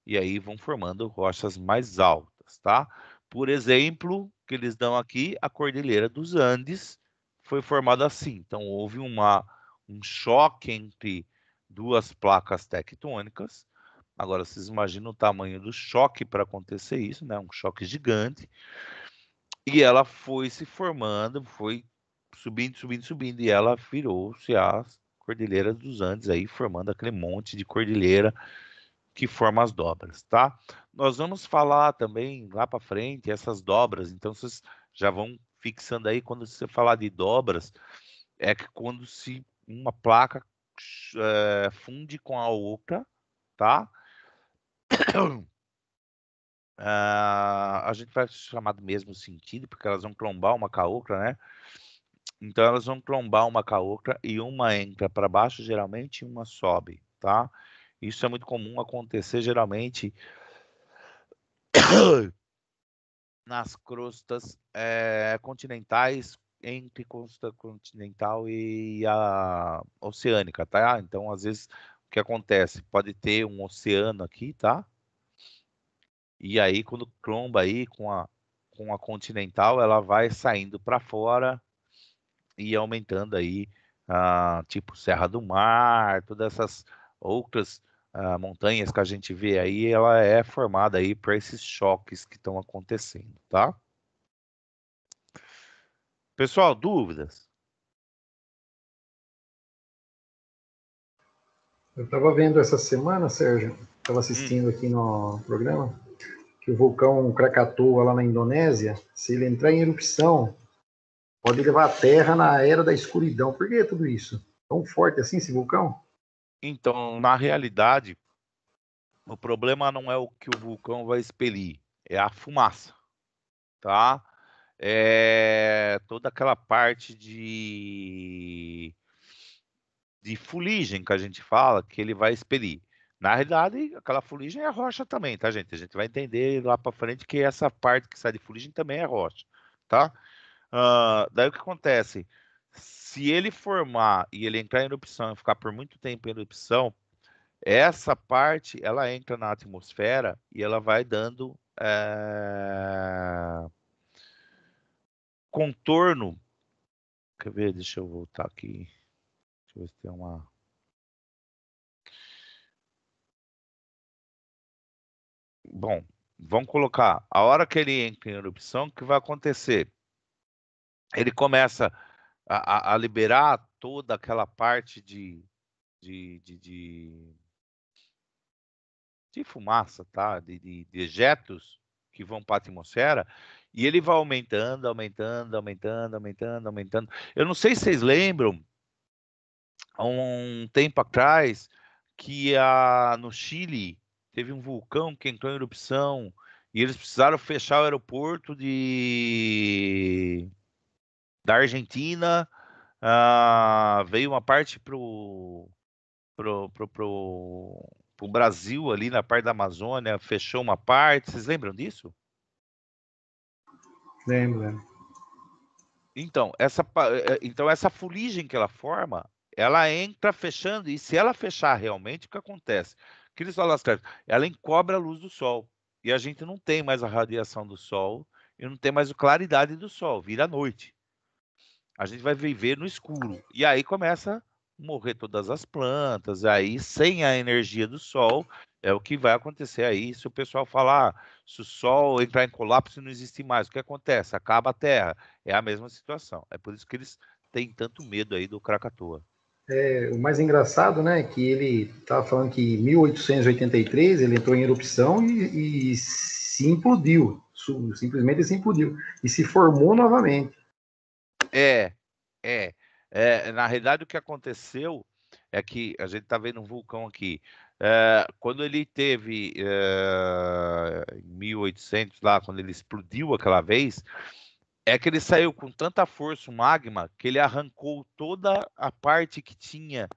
E aí vão formando rochas mais altas, tá? Por exemplo, que eles dão aqui, a Cordilheira dos Andes foi formada assim. Então, houve um choque entre duas placas tectônicas. Agora, vocês imaginam o tamanho do choque para acontecer isso, né? Um choque gigante. E ela foi se formando, foi subindo, subindo, subindo, e ela virou-se a Cordilheira dos Andes, aí formando aquele monte de cordilheira que forma as dobras, tá? Nós vamos falar também lá para frente essas dobras, então vocês já vão fixando aí, quando você falar de dobras, é que quando se uma placa funde com a outra, tá? A gente vai chamar do mesmo sentido, porque elas vão clombar uma com a outra, né? Então elas vão clombar uma com a outra e uma entra para baixo, geralmente, e uma sobe, tá? Isso é muito comum acontecer, geralmente, nas crostas continentais, entre crosta continental e a oceânica, tá? Então, às vezes, o que acontece? Pode ter um oceano aqui, tá? E aí, quando clomba aí com a continental, ela vai saindo para fora e aumentando aí, tipo Serra do Mar, todas essas outras montanhas que a gente vê aí, ela é formada aí por esses choques que estão acontecendo, tá? Pessoal, dúvidas? Eu estava vendo essa semana, Sérgio, estava assistindo aqui no programa, que o vulcão Krakatoa lá na Indonésia, se ele entrar em erupção, pode levar a Terra na era da escuridão. Por que tudo isso? Tão forte assim esse vulcão? Então, na realidade, o problema não é o que o vulcão vai expelir, é a fumaça, tá? É toda aquela parte de fuligem que a gente fala que ele vai expelir. Na realidade, aquela fuligem é rocha também, tá, gente? A gente vai entender lá para frente que essa parte que sai de fuligem também é rocha, tá? Daí o que acontece? Se ele formar e ele entrar em erupção e ficar por muito tempo em erupção, essa parte ela entra na atmosfera e ela vai dando contorno. Quer ver? Deixa eu voltar aqui. Deixa eu ver se tem uma. Bom, vamos colocar. A hora que ele entra em erupção, o que vai acontecer? Ele começa a liberar toda aquela parte de fumaça, tá? De dejetos que vão para a atmosfera, e ele vai aumentando, aumentando, aumentando, aumentando, aumentando. Eu não sei se vocês lembram, há um tempo atrás, que no Chile teve um vulcão que entrou em erupção e eles precisaram fechar o aeroporto da Argentina. Veio uma parte pro Brasil ali na parte da Amazônia, fechou uma parte. Vocês lembram disso? Lembro. Então, essa fuligem que ela forma, ela entra fechando, e se ela fechar realmente, o que acontece? Que eles falam assim, ela encobre a luz do Sol, e a gente não tem mais a radiação do Sol, e não tem mais a claridade do Sol, vira noite. A gente vai viver no escuro, e aí começa a morrer todas as plantas, aí sem a energia do Sol, é o que vai acontecer aí, se o pessoal falar, se o Sol entrar em colapso e não existir mais, o que acontece? Acaba a Terra. É a mesma situação. É por isso que eles têm tanto medo aí do Krakatoa. O mais engraçado, né, que ele estava falando que em 1883 ele entrou em erupção e se implodiu, simplesmente se implodiu, e se formou novamente. Na realidade, o que aconteceu é que a gente está vendo um vulcão aqui. Quando ele teve em 1800 lá, quando ele explodiu aquela vez, é que ele saiu com tanta força o magma que ele arrancou toda a parte que tinha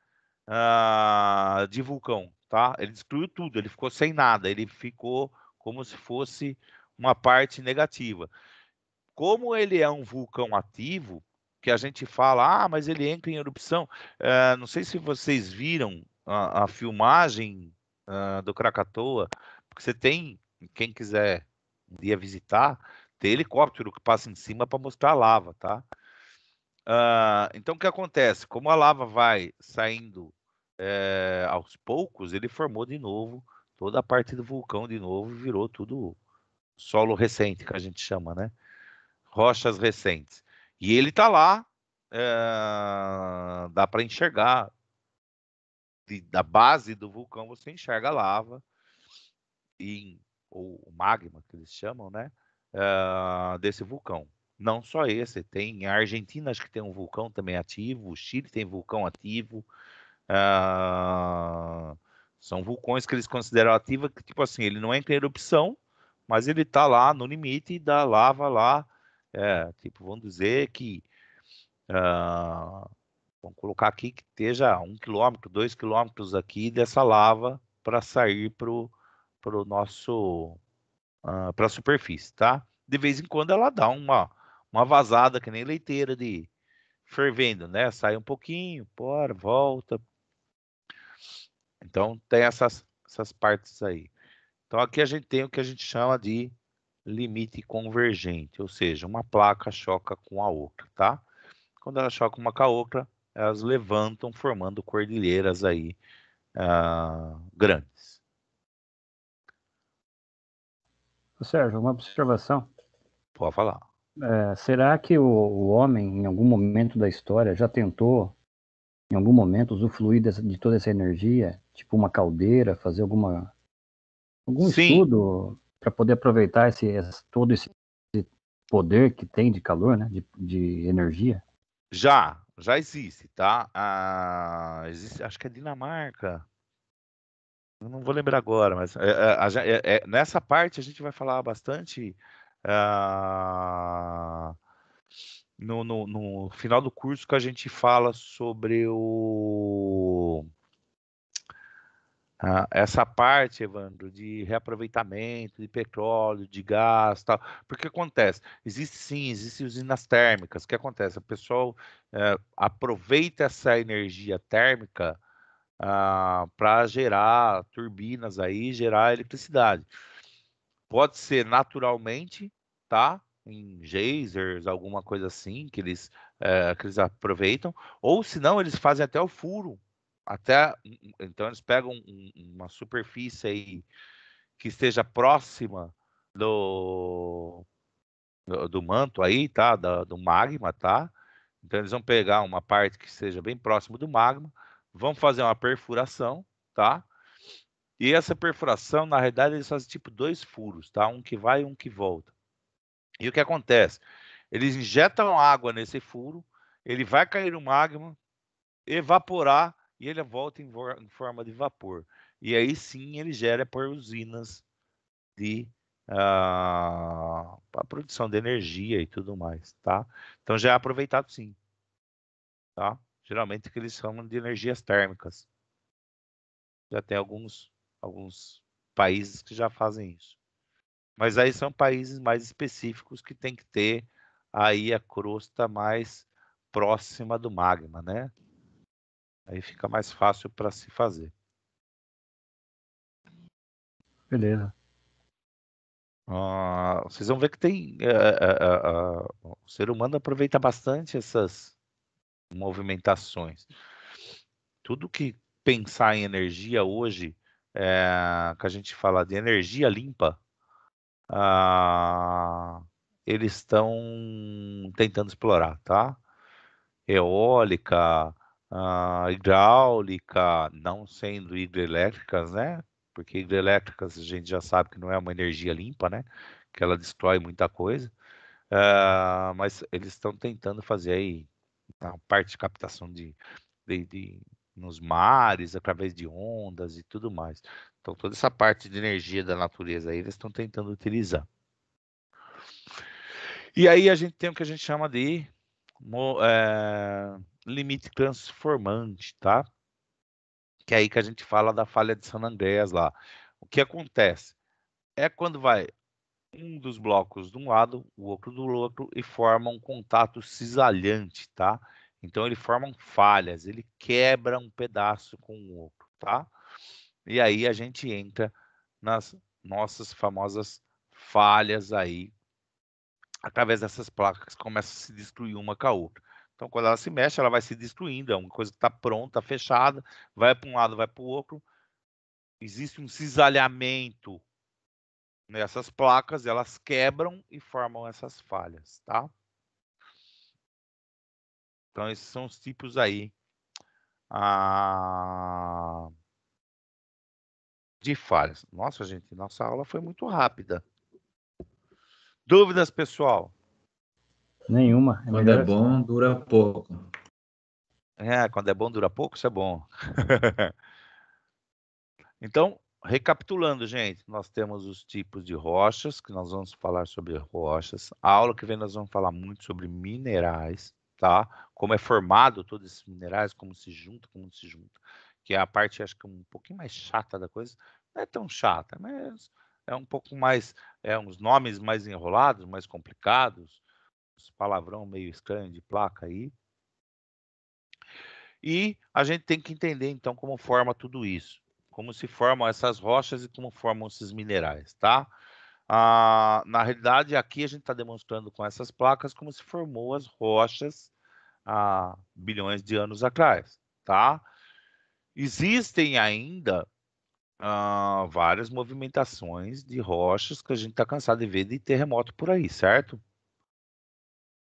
de vulcão, tá? Ele destruiu tudo, ele ficou sem nada, ele ficou como se fosse uma parte negativa. Como ele é um vulcão ativo, que a gente fala, mas ele entra em erupção. Não sei se vocês viram a filmagem do Krakatoa, porque você tem, quem quiser um dia visitar, tem helicóptero que passa em cima para mostrar a lava, tá? Então o que acontece? Como a lava vai saindo aos poucos, ele formou de novo toda a parte do vulcão de novo, virou tudo solo recente, que a gente chama, né? Rochas recentes. E ele tá lá, dá para enxergar da base do vulcão, você enxerga a lava ou o magma que eles chamam, né? Desse vulcão. Não só esse, tem a Argentina, acho que tem um vulcão também ativo, o Chile tem vulcão ativo. São vulcões que eles consideram ativos, que tipo assim, ele não entra em erupção, mas ele tá lá no limite da lava lá. Tipo, vamos dizer que vamos colocar aqui que esteja 1 quilômetro, 2 quilômetros aqui dessa lava para sair pro nosso para a superfície, tá? De vez em quando ela dá uma vazada que nem leiteira de fervendo, né? Sai um pouquinho, bora, volta. Então tem essas partes aí. Então aqui a gente tem o que a gente chama de limite convergente, ou seja, uma placa choca com a outra, tá? Quando ela choca uma com a outra, elas levantam formando cordilheiras aí grandes. Sérgio, uma observação. Pode falar. Será que o homem, em algum momento da história, já tentou, em algum momento, usufruir de toda essa energia, tipo uma caldeira, fazer algum Sim. estudo para poder aproveitar todo esse poder que tem de calor, né, de energia? Já existe, tá? Existe, acho que é Dinamarca. Eu não vou lembrar agora, mas nessa parte a gente vai falar bastante no final do curso, que a gente fala sobre essa parte, Evandro, de reaproveitamento de petróleo, de gás, tal. Porque acontece, existem usinas térmicas. O que acontece? O pessoal aproveita essa energia térmica para gerar turbinas aí, gerar eletricidade. Pode ser naturalmente, tá? Em geysers, alguma coisa assim, que eles aproveitam, ou se não, eles fazem até o furo. Então eles pegam uma superfície aí que esteja próxima do manto aí, tá? Do magma, tá? Então eles vão pegar uma parte que seja bem próximo do magma, vão fazer uma perfuração, tá? E essa perfuração, na realidade, eles fazem tipo 2 furos, tá? Um que vai e um que volta. E o que acontece? Eles injetam água nesse furo, ele vai cair no magma, evaporar e ele volta em forma de vapor. E aí sim ele gera por usinas de a produção de energia e tudo mais, tá? Então já é aproveitado sim, tá? Geralmente que eles chamam de energias térmicas. Já tem alguns países que já fazem isso. Mas aí são países mais específicos que tem que ter aí a crosta mais próxima do magma, né? Aí fica mais fácil para se fazer. Beleza. Vocês vão ver que tem o ser humano aproveita bastante essas movimentações. Tudo que pensar em energia hoje, que a gente fala de energia limpa, eles estão tentando explorar, tá? Eólica, hidráulica, não sendo hidrelétricas, né? Porque hidrelétricas a gente já sabe que não é uma energia limpa, né? Que ela destrói muita coisa. Mas eles estão tentando fazer aí a parte de captação nos mares, através de ondas e tudo mais. Então, toda essa parte de energia da natureza aí, eles estão tentando utilizar. E aí a gente tem o que a gente chama de limite transformante, tá? Que é aí que a gente fala da falha de San Andreas lá. O que acontece? É quando vai um dos blocos de um lado, o outro do outro, e forma um contato cisalhante, tá? Então ele forma falhas, ele quebra um pedaço com o outro, tá? E aí a gente entra nas nossas famosas falhas aí, através dessas placas que começam a se destruir uma com a outra. Então, quando ela se mexe, ela vai se destruindo, é uma coisa que está pronta, fechada, vai para um lado, vai para o outro. Existe um cisalhamento nessas placas, elas quebram e formam essas falhas, tá? Então, esses são os tipos aí de falhas. Nossa, gente, nossa aula foi muito rápida. Dúvidas, pessoal? Nenhuma. Quando é bom, dura pouco. Quando é bom, dura pouco, isso é bom. Então, recapitulando, gente, nós temos os tipos de rochas, que nós vamos falar sobre rochas. A aula que vem nós vamos falar muito sobre minerais, tá? Como é formado todos esses minerais, como se junta, que é a parte, acho que um pouquinho mais chata da coisa. Não é tão chata, mas é um pouco mais, uns nomes mais enrolados, mais complicados, uns palavrão meio estranho de placa aí. E a gente tem que entender, então, como forma tudo isso. Como se formam essas rochas e como formam esses minerais, tá? Na realidade, aqui a gente está demonstrando com essas placas como se formou as rochas há bilhões de anos atrás, tá? Existem ainda várias movimentações de rochas que a gente está cansado de ver de terremoto por aí, certo?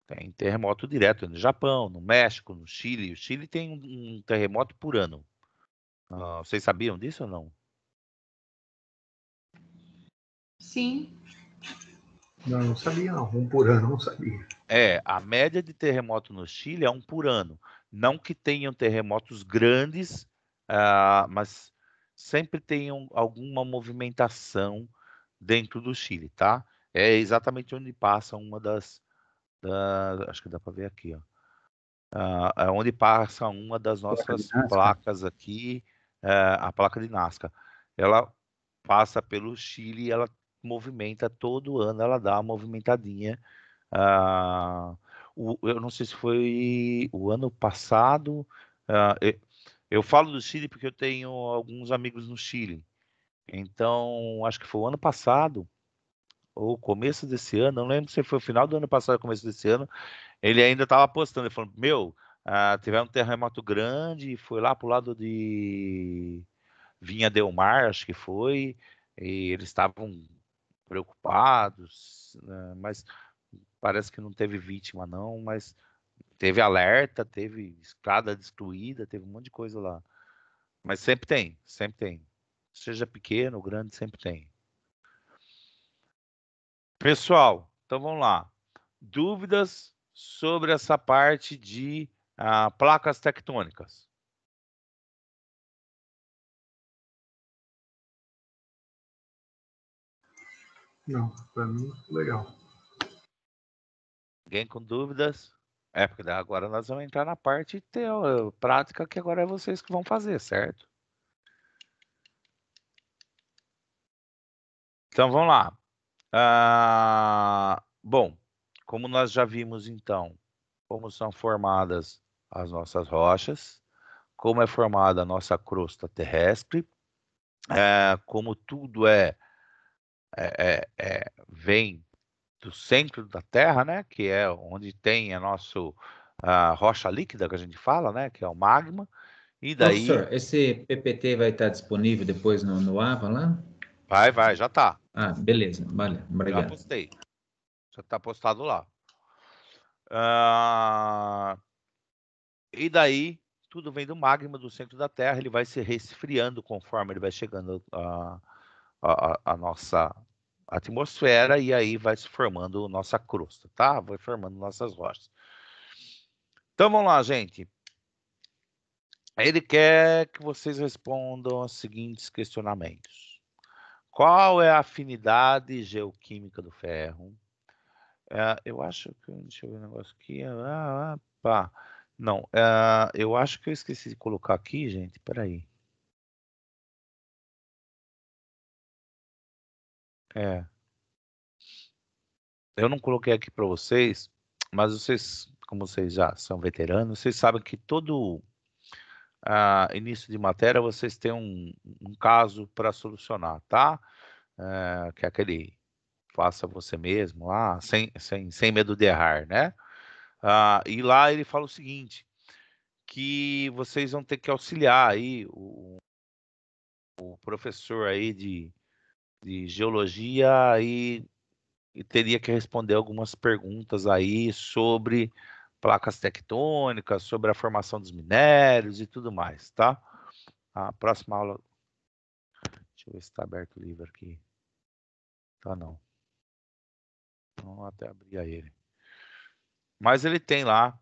Tem terremoto direto no Japão, no México, no Chile. O Chile tem um terremoto por ano. Vocês sabiam disso ou não? Sim. Não sabia, não. Um por ano, não sabia. A média de terremoto no Chile é um por ano. Não que tenham terremotos grandes, mas sempre tenham alguma movimentação dentro do Chile, tá? É exatamente onde passa uma acho que dá para ver aqui, ó. É onde passa uma das nossas placas aqui, a placa de Nazca. Ela passa pelo Chile e ela movimenta todo ano, ela dá uma movimentadinha. Eu não sei se foi o ano passado. Eu falo do Chile porque eu tenho alguns amigos no Chile. Então, acho que foi o ano passado, ou começo desse ano, não lembro se foi o final do ano passado ou começo desse ano, ele ainda estava postando, ele falou, teve um terremoto grande, foi lá pro lado de Vinha del Mar, acho que foi, e eles estavam preocupados, né, mas parece que não teve vítima não, mas teve alerta, teve escada destruída, teve um monte de coisa lá. Mas sempre tem, sempre tem. Seja pequeno ou grande, sempre tem. Pessoal, então vamos lá. Dúvidas sobre essa parte de placas tectônicas? Não, para mim, legal. Alguém com dúvidas? Porque agora nós vamos entrar na parte prática, que agora é vocês que vão fazer, certo? Então vamos lá. Bom, como nós já vimos então, como são formadas as nossas rochas, como é formada a nossa crosta terrestre, como tudo vem do centro da Terra, né, que é onde tem a nossa rocha líquida que a gente fala, né, que é o magma, e daí... Professor, esse PPT vai estar disponível depois no AVA lá? Vai, já tá. Beleza, vale, Já obrigado. postei. Já tá postado lá. E daí, tudo vem do magma do centro da Terra, ele vai se resfriando conforme ele vai chegando a nossa atmosfera, e aí vai se formando nossa crosta, tá? Vai formando nossas rochas. Então, vamos lá, gente. Ele quer que vocês respondam os seguintes questionamentos. Qual é a afinidade geoquímica do ferro? Eu acho que. Deixa eu ver o negócio aqui. Pá. Não, eu acho que eu esqueci de colocar aqui, gente. Peraí. Eu não coloquei aqui para vocês, mas vocês, como vocês já são veteranos, vocês sabem que todo início de matéria vocês têm um caso para solucionar, tá? Que é aquele faça você mesmo, lá, sem medo de errar, né? E lá ele fala o seguinte, que vocês vão ter que auxiliar aí o professor aí de geologia e teria que responder algumas perguntas aí sobre placas tectônicas, sobre a formação dos minérios e tudo mais, tá? A próxima aula... Deixa eu ver se está aberto o livro aqui. Tá, não. Vamos até abrir ele. Mas ele tem lá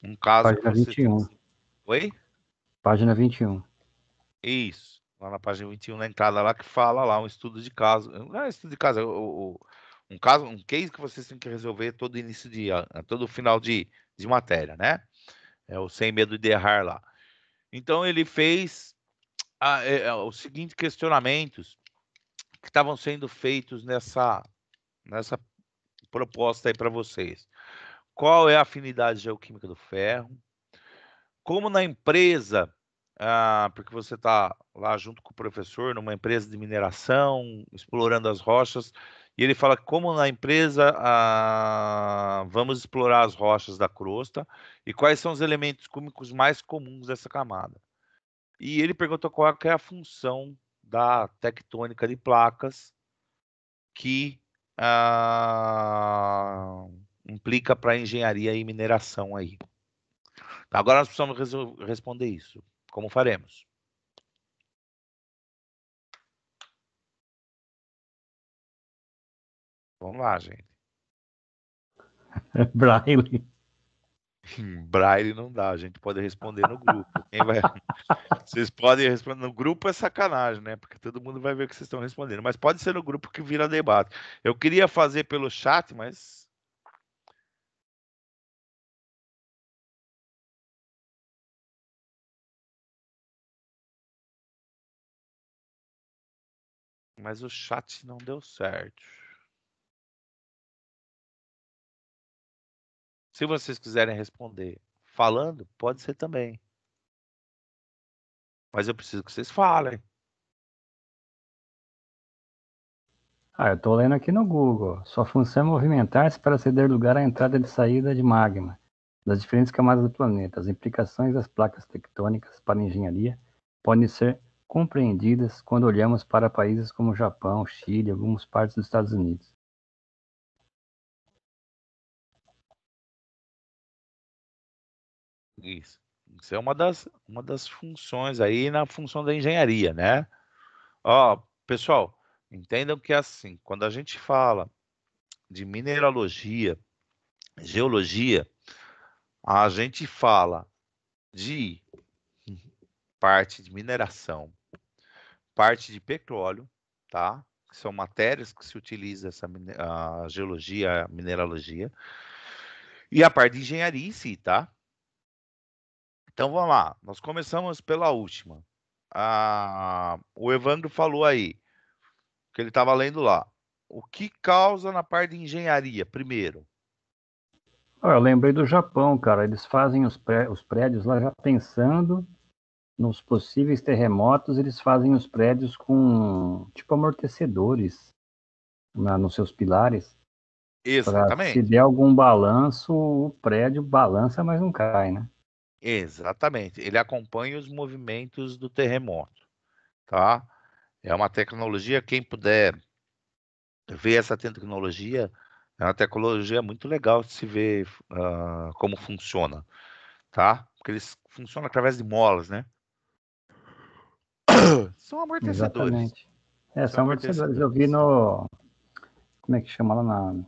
um caso que Página você 21. tem... Oi? Página 21. Isso. Lá na página 21, na entrada lá, que fala lá um estudo de caso. Não é estudo de caso, é um caso, um case que vocês têm que resolver todo início de todo final de matéria, né? É o sem medo de errar lá. Então ele fez os seguintes questionamentos que estavam sendo feitos nessa proposta aí para vocês. Qual é a afinidade geoquímica do ferro? Como na empresa, porque você está lá junto com o professor, numa empresa de mineração, explorando as rochas, e ele fala como na empresa vamos explorar as rochas da crosta e quais são os elementos químicos mais comuns dessa camada. E ele perguntou qual é a função da tectônica de placas que implica para engenharia e mineração aí. Agora nós precisamos responder isso. Como faremos? Vamos lá, gente. Braille. Braille não dá, a gente pode responder no grupo. Vocês podem responder no grupo, é sacanagem, né? Porque todo mundo vai ver o que vocês estão respondendo. Mas pode ser no grupo que vira debate. Eu queria fazer pelo chat, mas o chat não deu certo. Se vocês quiserem responder falando, pode ser também. Mas eu preciso que vocês falem. Eu estou lendo aqui no Google. Sua função é movimentar-se para ceder lugar à entrada e saída de magma das diferentes camadas do planeta. As implicações das placas tectônicas para a engenharia podem ser compreendidas quando olhamos para países como o Japão, Chile e algumas partes dos Estados Unidos. Isso. Isso é uma das funções aí na função da engenharia, né? Ó, pessoal, entendam que é assim, quando a gente fala de mineralogia, geologia, a gente fala de parte de mineração, parte de petróleo, tá? Que são matérias que se utiliza a geologia, a mineralogia, e a parte de engenharia em si, tá? Então vamos lá, nós começamos pela última. O Evandro falou aí, que ele estava lendo lá. O que causa na parte de engenharia, primeiro? Eu lembrei do Japão, cara. Eles fazem os prédios lá já pensando nos possíveis terremotos, eles fazem os prédios com, tipo, amortecedores nos seus pilares. Para se Exatamente. der algum balanço, o prédio balança, mas não cai, né? Exatamente. Ele acompanha os movimentos do terremoto, tá? É uma tecnologia, quem puder ver essa tecnologia, é uma tecnologia muito legal de se ver como funciona, tá? Porque eles funcionam através de molas, né? São amortecedores. Exatamente. São São amortecedores. Eu vi no... Como é que chama lá na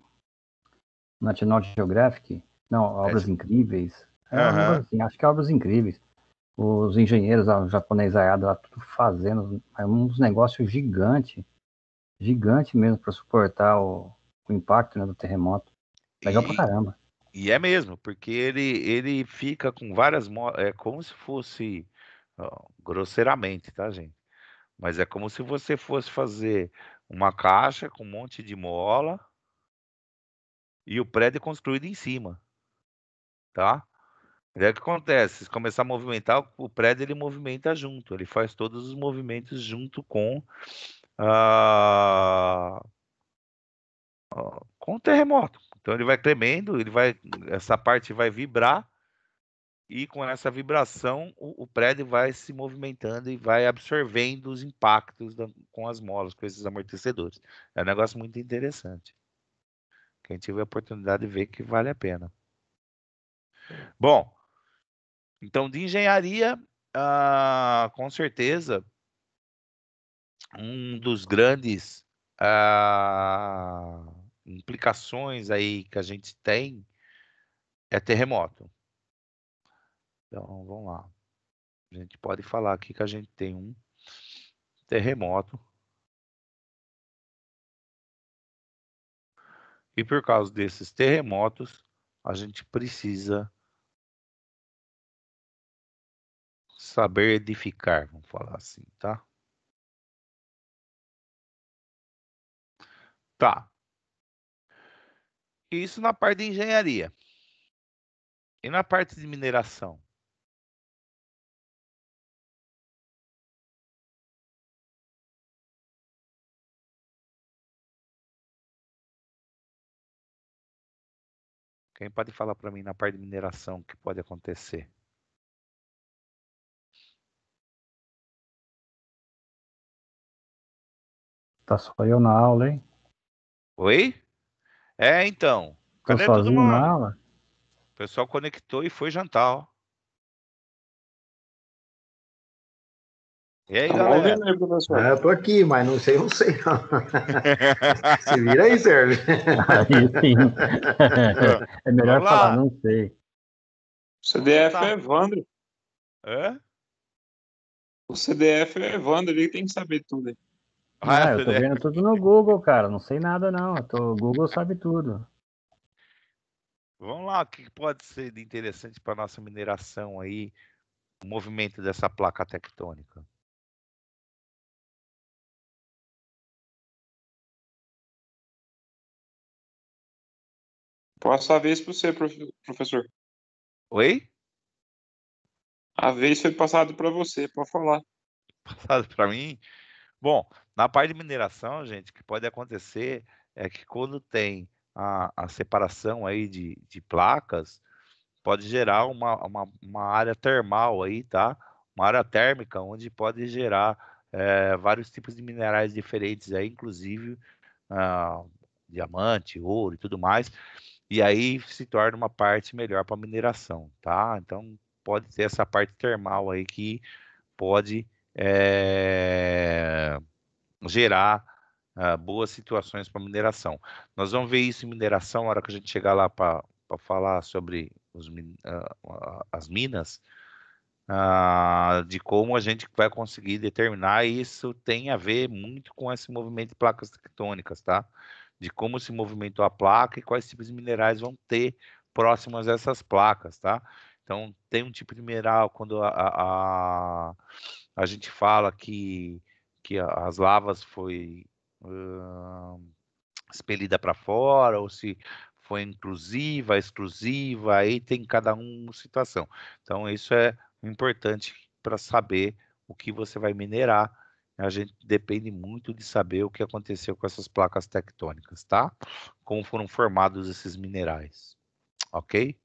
National Geographic? Não, Obras Incríveis. Um negócio assim, acho que é Obras Incríveis. Os engenheiros, os japoneses lá, tudo fazendo uns negócios gigantes gigante mesmo para suportar o impacto, né, do terremoto. Legal pra caramba. E é mesmo, porque ele fica com várias é como se fosse, ó, grosseiramente, tá, gente? Mas é como se você fosse fazer uma caixa com um monte de mola e o prédio construído em cima, tá? E aí o que acontece? Se começar a movimentar, o prédio ele movimenta junto, ele faz todos os movimentos junto ah, com o terremoto. Então ele vai tremendo, essa parte vai vibrar e com essa vibração o prédio vai se movimentando e vai absorvendo os impactos com as molas, com esses amortecedores. É um negócio muito interessante. Quem tiver a oportunidade de ver que vale a pena. Bom, então de engenharia, com certeza, um dos grandes implicações aí que a gente tem é terremoto. Então, vamos lá. A gente pode falar aqui que a gente tem um terremoto. E por causa desses terremotos, a gente precisa saber edificar, vamos falar assim, tá? Tá. Isso na parte de engenharia. E na parte de mineração? Quem pode falar para mim na parte de mineração o que pode acontecer? Tá só eu na aula, hein? Oi? Então. Tô Cadê todo sozinho na mundo? aula? O pessoal conectou e foi jantar, ó. E aí, Tá galera? ouvindo aí, professor? Eu tô aqui, mas não sei não. Se vira aí, Sérgio. Aí sim. É melhor Vamos falar, lá. não sei. CDF Tá. é Evandro. É? O CDF é Evandro, ele tem que saber tudo aí. Ah, eu tô vendo tudo no Google, cara. Não sei nada, não. O Google sabe tudo. Vamos lá, o que pode ser de interessante para nossa mineração aí, o movimento dessa placa tectônica? Passo a vez para você, professor. Oi? A vez foi passado para você, pode falar. Passado para mim? Bom, na parte de mineração, gente, o que pode acontecer é que quando tem a separação aí de placas, pode gerar uma área termal aí, tá? Uma área térmica, onde pode gerar vários tipos de minerais diferentes aí, inclusive diamante, ouro e tudo mais. E aí se torna uma parte melhor para mineração, tá? Então pode ter essa parte termal aí que pode gerar boas situações para mineração. Nós vamos ver isso em mineração na hora que a gente chegar lá para falar sobre as minas, de como a gente vai conseguir determinar. Isso tem a ver muito com esse movimento de placas tectônicas, tá? De como se movimentou a placa e quais tipos de minerais vão ter próximos a essas placas, tá? Então, tem um tipo de mineral quando a gente fala que as lavas foi expelida para fora, ou se foi inclusiva, exclusiva, aí tem cada uma situação. Então, isso é importante para saber o que você vai minerar. A gente depende muito de saber o que aconteceu com essas placas tectônicas, tá? Como foram formados esses minerais, ok?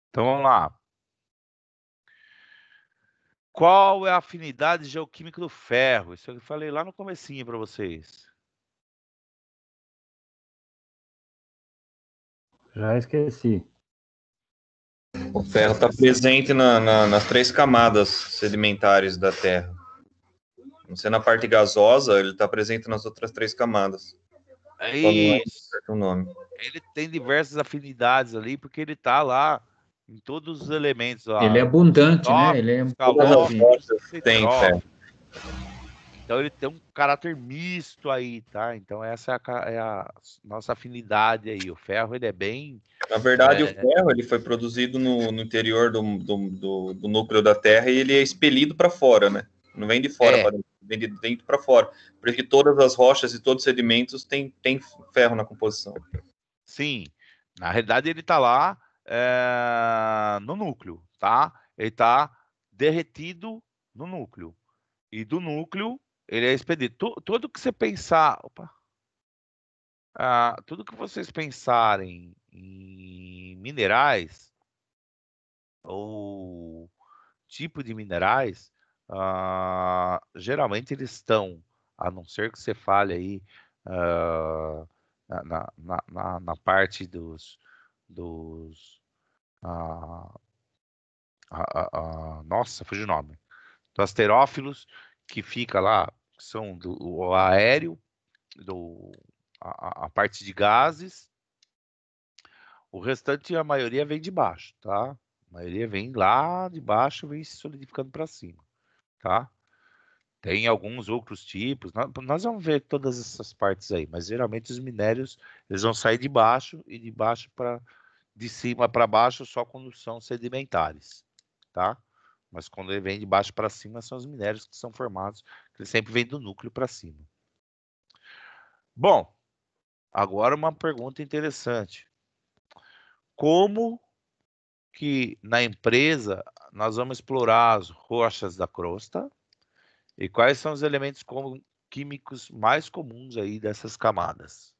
Então, vamos lá. Qual é a afinidade geoquímica do ferro? Isso eu falei lá no comecinho para vocês. Já esqueci. O ferro está presente nas 3 camadas sedimentares da Terra. Não ser na parte gasosa, ele está presente nas outras 3 camadas. É isso. O nome. Ele tem diversas afinidades ali, porque ele está lá em todos os elementos. Lá. Ele é abundante, né? Ele é Calófito, tem ferro. Então ele tem um caráter misto aí, tá? Então essa é a nossa afinidade aí. O ferro, ele é bem... Na verdade, o ferro ele foi produzido no interior do núcleo da Terra e ele é expelido para fora, né? Não vem de fora, vem de dentro para fora. Por isso que todas as rochas e todos os sedimentos têm ferro na composição. Sim, na realidade ele está lá no núcleo, tá? Ele está derretido no núcleo. E do núcleo ele é expelido. Tudo que você pensar... Opa! Tudo que vocês pensarem em minerais ou tipo de minerais, geralmente eles estão, a não ser que você fale aí na parte nossa, fugiu o nome, dos asterófilos, que fica lá, que são o aéreo, a parte de gases. O restante, a maioria vem de baixo, tá? A maioria vem lá de baixo e vem se solidificando para cima, tá? Tem alguns outros tipos, nós vamos ver todas essas partes aí, mas geralmente os minérios, eles vão sair de baixo e de cima para baixo só quando são sedimentares, tá? Mas quando ele vem de baixo para cima são os minérios que são formados, que eles sempre vêm do núcleo para cima. Bom, agora uma pergunta interessante. Como que na empresa nós vamos explorar as rochas da crosta e quais são os elementos químicos mais comuns aí dessas camadas?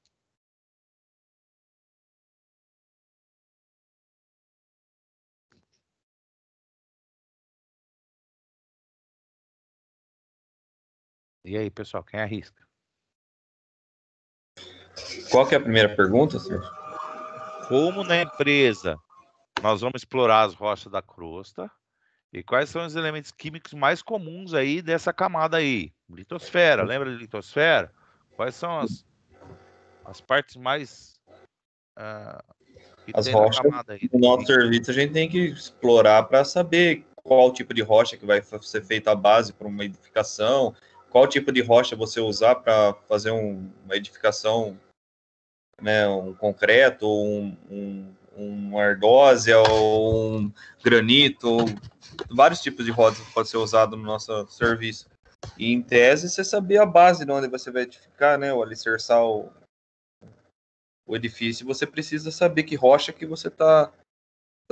E aí, pessoal, quem arrisca? Qual que é a primeira pergunta, senhor? Como na empresa nós vamos explorar as rochas da crosta e quais são os elementos químicos mais comuns aí dessa camada aí? Litosfera, lembra de litosfera? Quais são as partes mais que As tem na rochas, camada aí? no nosso serviço, a gente tem que explorar para saber qual tipo de rocha que vai ser feita a base para uma edificação, qual tipo de rocha você usar para fazer uma edificação, né, um concreto, uma ardósia, ou um granito, vários tipos de rochas que pode ser usado no nosso serviço. E, em tese, você saber a base de onde você vai edificar, né, ou alicerçar o edifício, você precisa saber que rocha que você está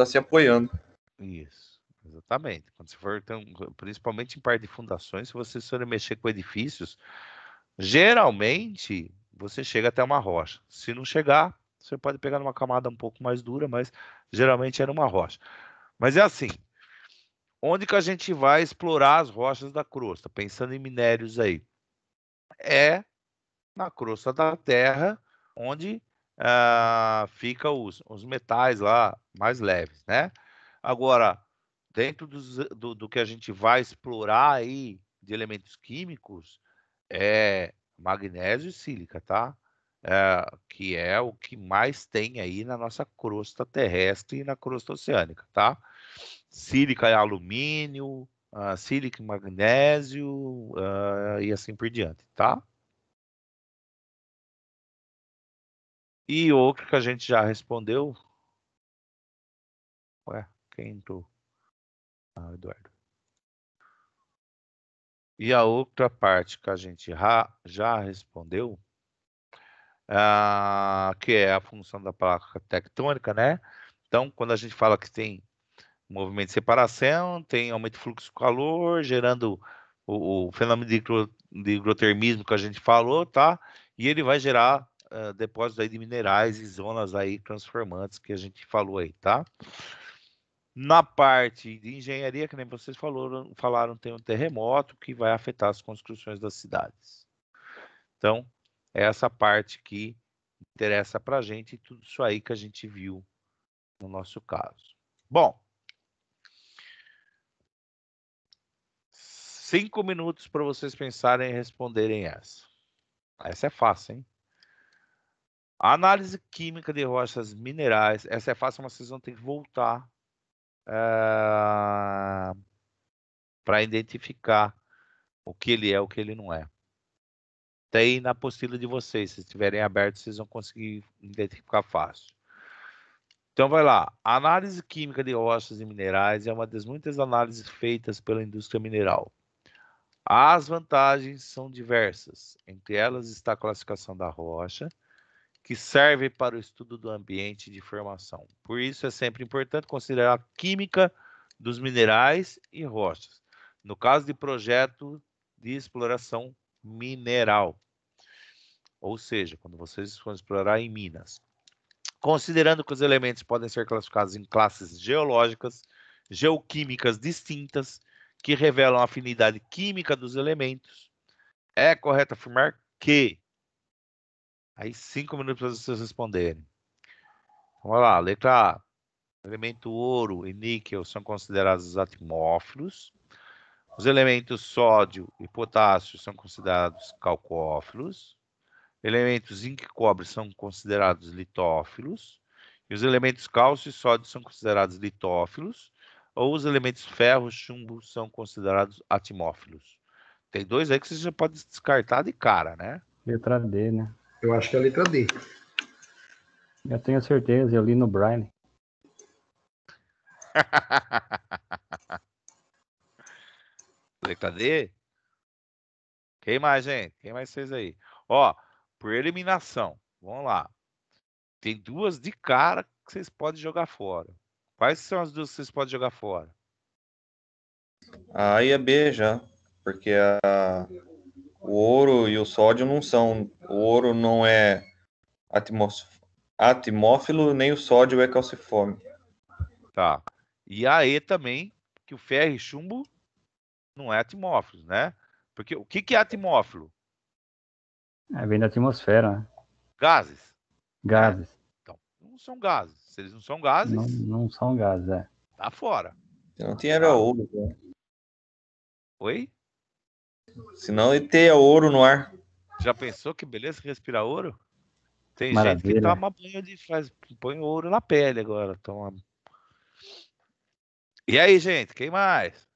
se apoiando. Isso, exatamente. Quando você for, então, principalmente em parte de fundações, se você for mexer com edifícios, geralmente você chega até uma rocha. Se não chegar, você pode pegar numa camada um pouco mais dura, mas geralmente é numa rocha. Mas é assim, onde que a gente vai explorar as rochas da crosta? Pensando em minérios aí. É na crosta da Terra, onde fica os metais lá mais leves, né? Agora, dentro do que a gente vai explorar aí de elementos químicos, é magnésio e sílica, tá? Que é o que mais tem aí na nossa crosta terrestre e na crosta oceânica, tá? Sílica é alumínio, sílica e magnésio, e assim por diante, tá? E outro que a gente já respondeu. Ué, quem entrou? Eduardo. E a outra parte que a gente já respondeu, que é a função da placa tectônica, né? Então, quando a gente fala que tem movimento de separação, tem aumento de fluxo de calor, gerando o fenômeno de hidrotermismo que a gente falou, tá? E ele vai gerar depósitos aí de minerais e zonas aí transformantes que a gente falou aí, tá? Na parte de engenharia, que nem vocês falaram, tem um terremoto que vai afetar as construções das cidades. Então, é essa parte que interessa para a gente e tudo isso aí que a gente viu no nosso caso. Bom, 5 minutos para vocês pensarem e responderem essa. Essa é fácil, hein? A análise química de rochas minerais. Essa é fácil, mas vocês vão ter que voltar para identificar o que ele é, o que ele não é. Tem na apostila de vocês, se estiverem abertos, vocês vão conseguir identificar fácil. Então vai lá, a análise química de rochas e minerais é uma das muitas análises feitas pela indústria mineral. As vantagens são diversas, entre elas está a classificação da rocha, que serve para o estudo do ambiente de formação. Por isso é sempre importante considerar a química dos minerais e rochas, no caso de projeto de exploração mineral, ou seja, quando vocês forem explorar em Minas. Considerando que os elementos podem ser classificados em classes geológicas, geoquímicas distintas, que revelam a afinidade química dos elementos, é correto afirmar que... Aí 5 minutos para vocês responderem. Vamos lá, letra A. Elemento ouro e níquel são considerados atimófilos. Os elementos sódio e potássio são considerados calcófilos. Elementos zinco e cobre são considerados litófilos. E os elementos cálcio e sódio são considerados litófilos. Ou os elementos ferro e chumbo são considerados atimófilos. Tem 2 aí que você já pode descartar de cara, né? Letra D, né? Eu acho que é a letra D. Eu tenho certeza, eu li no Braille. Letra D? Quem mais, gente? Quem mais fez aí? Ó, por eliminação. Vamos lá. Tem 2 de cara que vocês podem jogar fora. Quais são as 2 que vocês podem jogar fora? A A e a B já, porque o ouro e o sódio não são. O ouro não é atimófilo, nem o sódio é calciforme. Tá. E a E também, que o ferro e chumbo não é atimófilo, né? Porque o que é atimófilo? Vem da atmosfera, né? Gases. Gases. Então, não são gases. Se eles não são gases, Não são gases, é. tá fora. Senão tinha ouro. Né? Oi? Senão ele teria ouro no ar. Já pensou que beleza respirar ouro? Tem Maravilha. gente que toma banho põe ouro na pele agora. Toma. E aí, gente, quem mais?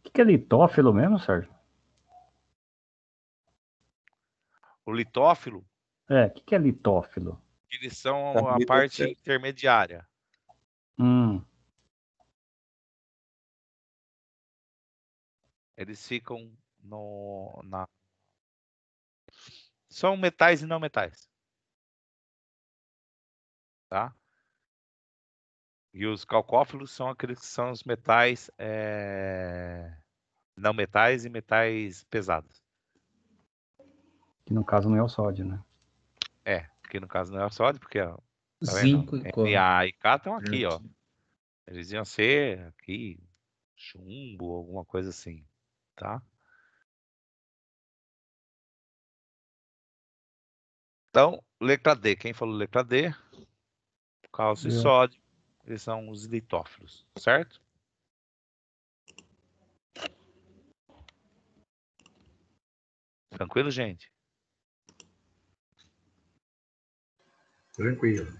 O que é litófilo mesmo, Sérgio? O litófilo, O que é litófilo? eles são a parte intermediária. Eles ficam São metais e não metais. Tá? E os calcófilos são aqueles que são os metais não metais e metais pesados. Que no caso não é o sódio, né? Que no caso não é o sódio, porque ó, tá Zinco vendo? e cobre. Na e K estão aqui, ó. Eles iam ser aqui chumbo, alguma coisa assim, tá? Então, letra D. Quem falou letra D? Cálcio e sódio. Eles são os litófilos, certo? Tranquilo, gente? Tranquilo.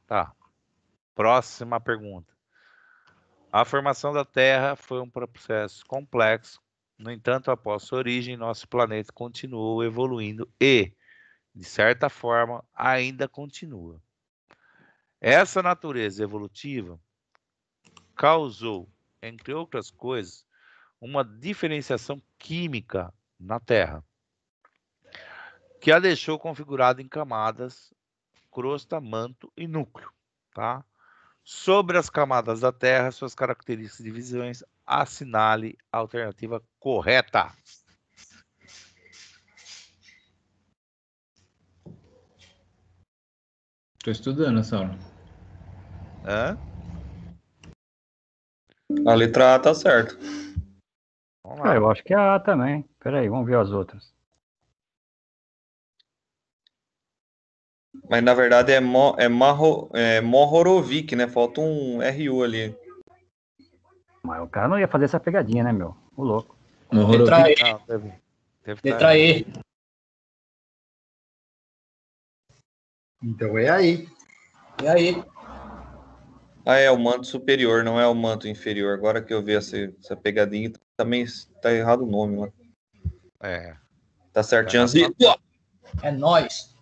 Tá. Próxima pergunta. A formação da Terra foi um processo complexo. No entanto, após sua origem, nosso planeta continuou evoluindo e, de certa forma, ainda continua. Essa natureza evolutiva causou, entre outras coisas, uma diferenciação química na Terra, que a deixou configurada em camadas, crosta, manto e núcleo, tá? Sobre as camadas da Terra, suas características e divisões, assinale a alternativa correta. Estou estudando, Saulo. Hã? A letra A tá certo. Vamos lá. Eu acho que é a A também. Peraí, vamos ver as outras. Mas na verdade é Mohorovic, né? Falta um RU ali. Mas o cara não ia fazer essa pegadinha, né, meu? O louco. Letra E. Não, teve Letra E. Então é aí. E aí? Ah, é o manto superior, não é o manto inferior. Agora que eu vi essa pegadinha, também tá errado o nome lá. É, Tá certinho. Tá errado. É nóis.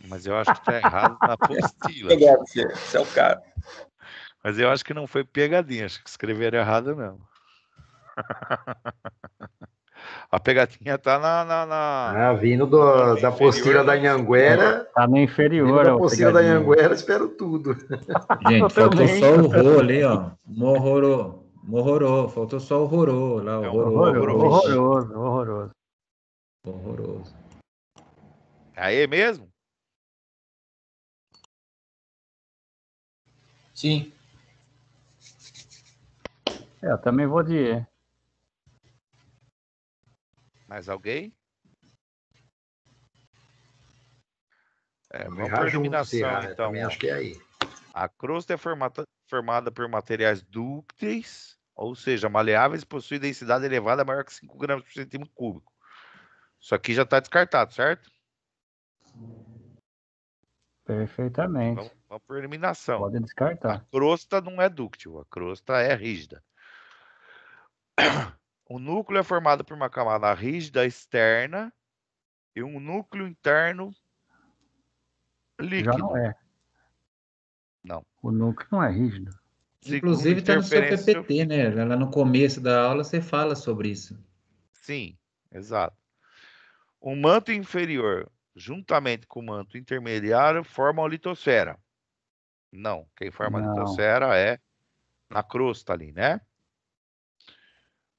mas eu acho que tá errado na apostila. Obrigado, você é o cara. Mas eu acho que não foi pegadinha, acho que escreveram errado mesmo. A pegadinha tá Vindo no da apostila inferior, da no Anhanguera. Tá no Vindo inferior, da ó, apostila da pegadinha. Anhanguera, espero tudo. Gente, faltou também. só o Rô ali, ó. Mororô. Faltou só o Rorô lá, o É um Rorô. Horroroso. Horroroso. Aí mesmo? Sim. Eu também vou de E. Mais alguém? Vamos Errar por junto, eliminação, será, né? então. Também Ó. acho que é aí. A crosta é formada por materiais dúcteis, ou seja, maleáveis, possui densidade elevada maior que 5 gramas por centímetro cúbico. Isso aqui já está descartado, certo? Perfeitamente. Vamos por eliminação. Pode A descartar. crosta não é dúctil, a crosta é rígida. O núcleo é formado por uma camada rígida externa e um núcleo interno líquido. Já não é. Não. O núcleo não é rígido. Segundo Inclusive está no seu interferência... PPT, né? Lá no começo da aula você fala sobre isso. Sim, exato. O manto inferior, juntamente com o manto intermediário, formam a litosfera. Não, quem forma a Não. litosfera é na crosta ali, né?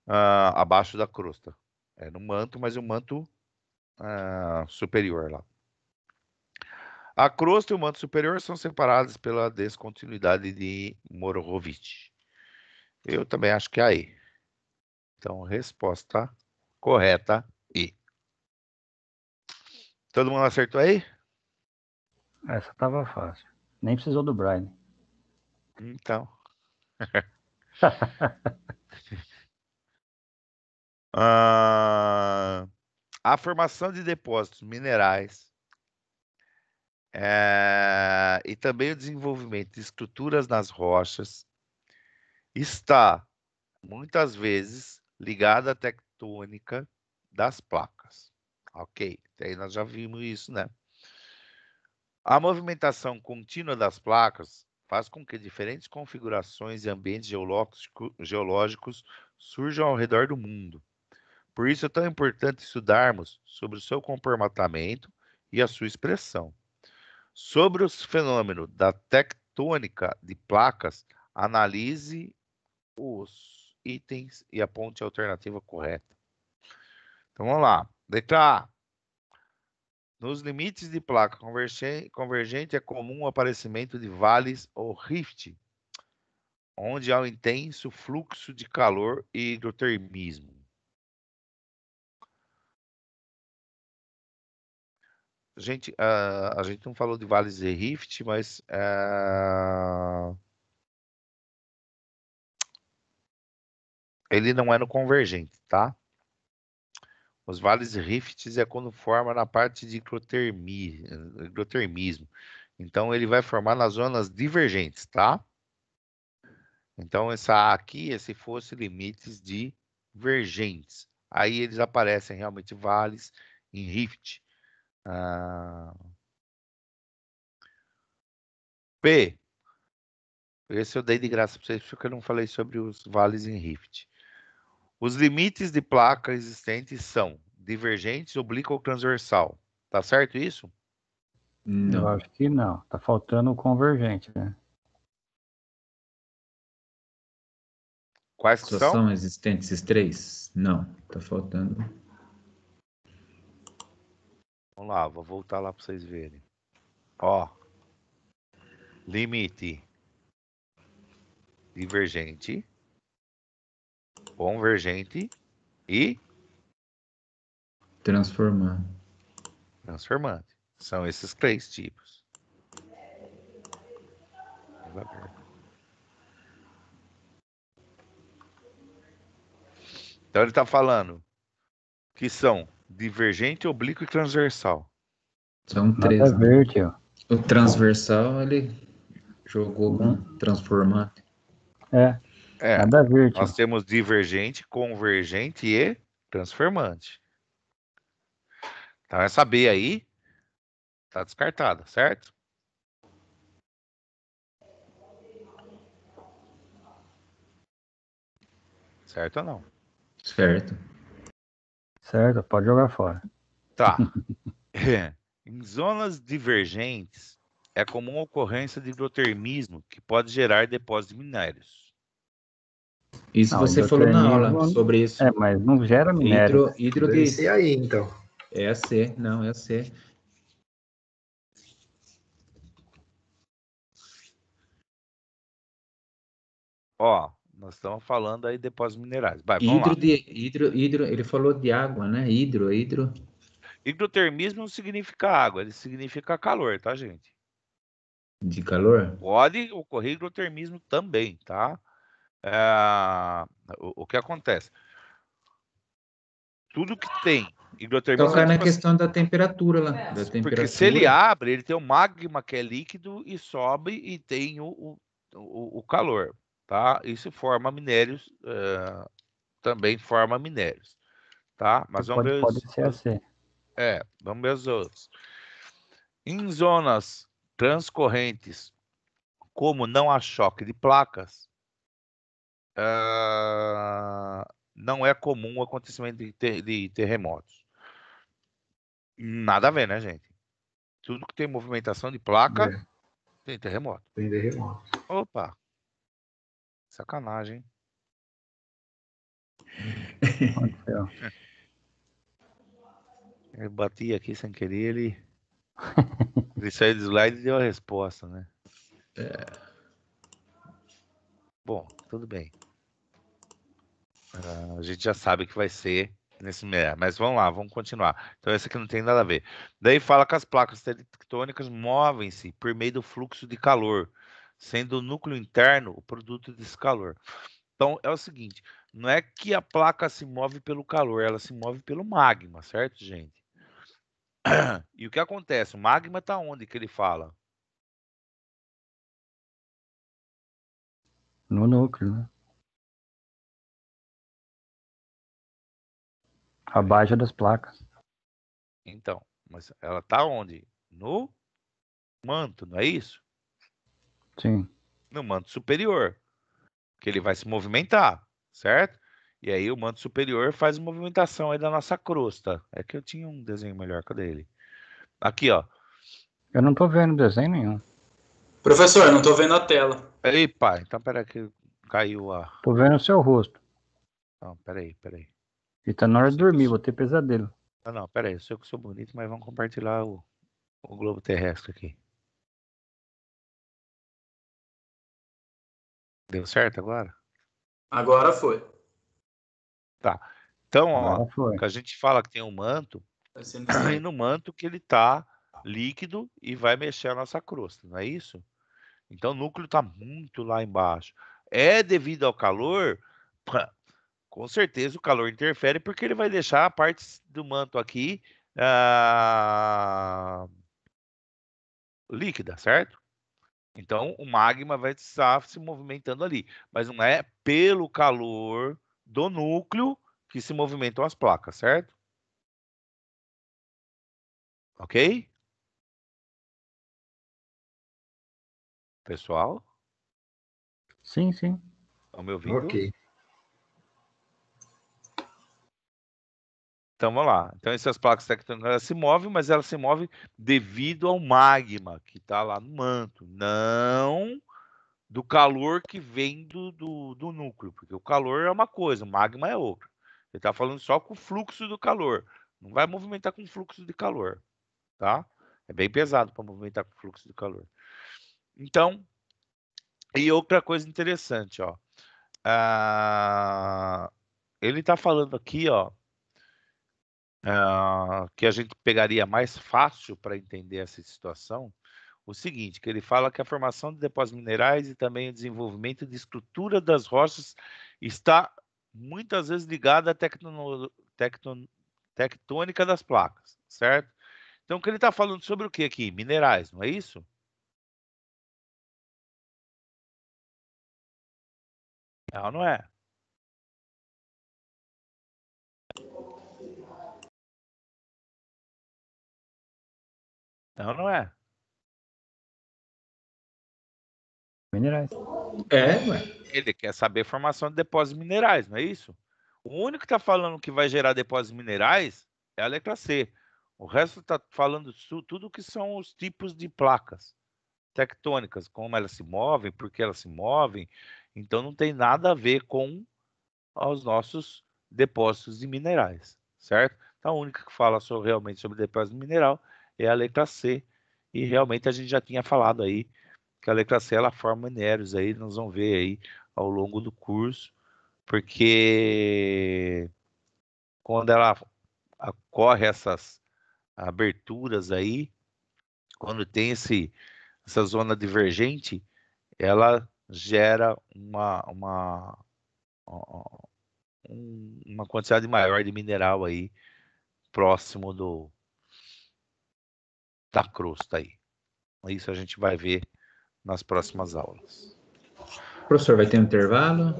Abaixo da crosta. É no manto, mas o manto superior lá. A crosta e o manto superior são separados pela descontinuidade de Morovitch. Eu também acho que é aí. Então, resposta correta, I. Todo mundo acertou aí? Essa tava fácil. Nem precisou do Brian. Então. A formação de depósitos minerais e também o desenvolvimento de estruturas nas rochas está, muitas vezes, ligada à tectônica das placas. Ok, aí nós já vimos isso, né? A movimentação contínua das placas faz com que diferentes configurações e ambientes geológicos surjam ao redor do mundo. Por isso é tão importante estudarmos sobre o seu comportamento e a sua expressão. Sobre os fenômenos da tectônica de placas, analise os itens e aponte a alternativa correta. Então vamos lá. Letra A. Nos limites de placa convergente é comum o aparecimento de vales ou rift, onde há um intenso fluxo de calor e hidrotermismo. A gente não falou de vales e rift, mas ele não é no convergente, tá? Os vales e rifts é quando forma na parte de hidrotermismo. Então, ele vai formar nas zonas divergentes, tá? Então, essa A aqui é se fosse limites divergentes. Aí eles aparecem realmente vales em rift. P. Esse eu dei de graça para vocês porque eu não falei sobre os vales em rift. Os limites de placa existentes são divergentes, oblíquo ou transversal. Tá certo isso? Eu Não. acho que não. Tá faltando o convergente, né? Quais que Só são? são existentes esses três? Não. Tá faltando. Vamos lá, vou voltar lá para vocês verem. Ó. Limite divergente, convergente e Transformando. transformante. São esses 3 tipos. Então ele está falando que são divergente, oblíquo e transversal. São Nada três, a né? ver, tio. O transversal, ele Jogou com transformante. É, Nada a ver, tio. nós temos divergente, convergente e transformante. Então, essa B aí tá descartada, certo? Certo ou não? Certo. Certo, pode jogar fora. Tá. Em zonas divergentes, é comum a ocorrência de hidrotermismo, que pode gerar depósitos de minérios. Isso Não, você falou na aula hidrotermismo- sobre isso. mas não gera minério. Hidro Deve de... ser aí, então. É a C, não, é a C. Ó, nós estamos falando aí de depósitos minerais. Vai, vamos lá. Ele falou de água, né? Hidro. Hidrotermismo não significa água, ele significa calor, tá, gente? De calor? Pode ocorrer hidrotermismo também, tá? O que acontece? Tudo que tem hidrotermismo Então cai na tipo assim, questão da temperatura lá. Da porque temperatura. se ele abre, ele tem o magma que é líquido e sobe e tem o calor, tá? Isso forma minérios, também forma minérios, tá? Mas vamos ver Pode ser assim. vamos ver os outros. Em zonas transcorrentes, como não há choque de placas, não é comum o acontecimento de terremotos. Nada a ver, né, gente? Tudo que tem movimentação de placa É, tem terremoto. tem terremoto. Opa! Sacanagem, hein? Aconteceu. Eu bati aqui sem querer, ele saiu do slide e deu a resposta, né? Bom, tudo bem. A gente já sabe que vai ser nesse meio, mas vamos lá, vamos continuar. Então, esse aqui não tem nada a ver. Daí fala que as placas tectônicas movem-se por meio do fluxo de calor, sendo o núcleo interno o produto desse calor. Então, é o seguinte, não é que a placa se move pelo calor, ela se move pelo magma, certo, gente? E o que acontece? O magma está onde que ele fala? No núcleo, né? Abaixo das placas. Então, mas ela está onde? No manto, não é isso? Sim. No manto superior, que ele vai se movimentar, certo? E aí o manto superior faz movimentação aí da nossa crosta. É que eu tinha um desenho melhor, cadê ele? Aqui, ó. Eu não tô vendo desenho nenhum. Professor, eu não tô vendo a tela. Ei, pai, então peraí que caiu a... Tô vendo o seu rosto. Não, peraí. E tá na hora de dormir, vou ter pesadelo. Não, peraí, eu sei que sou bonito, mas vamos compartilhar o globo terrestre aqui. Deu certo agora? Agora foi. Tá. Então, ó, Agora foi. que a gente fala que tem um manto, Vai ser no e slide. no manto que ele tá líquido e vai mexer a nossa crosta, não é isso? Então o núcleo está muito lá embaixo. É devido ao calor? Com certeza o calor interfere porque ele vai deixar a parte do manto aqui líquida, certo? Então o magma vai estar se movimentando ali, mas não é pelo calor do núcleo que se movimentam as placas, certo? Ok? Pessoal, Sim. estão me ouvindo? Ok. Então vamos lá. Então essas placas tectônicas elas se movem, mas elas se movem devido ao magma que está lá no manto, não do calor que vem do núcleo, porque o calor é uma coisa, o magma é outra. Ele está falando só com o fluxo do calor, não vai movimentar com o fluxo de calor, tá? É bem pesado para movimentar com o fluxo de calor. Então, e outra coisa interessante, ó, ele está falando aqui, ó, que a gente pegaria mais fácil para entender essa situação, o seguinte, que ele fala que a formação de depósitos minerais e também o desenvolvimento de estrutura das rochas está muitas vezes ligada à tectônica das placas, certo? Então, o que ele está falando sobre o que aqui? Minerais, não é isso? É ou não é? É ou não é? Minerais. Ué. Ele quer saber formação de depósitos minerais, não é isso? O único que está falando que vai gerar depósitos minerais é a letra C. O resto está falando tudo que são os tipos de placas tectônicas, como elas se movem, por que elas se movem. Então não tem nada a ver com os nossos depósitos de minerais, certo? Então a única que fala realmente sobre depósito mineral é a letra C. E realmente a gente já tinha falado aí que a letra C ela forma minérios aí, nós vamos ver aí ao longo do curso, porque quando ela ocorre essas aberturas aí, quando tem essa zona divergente, ela gera uma quantidade maior de mineral aí próximo da crosta aí. Isso a gente vai ver nas próximas aulas. Professor, vai ter um intervalo?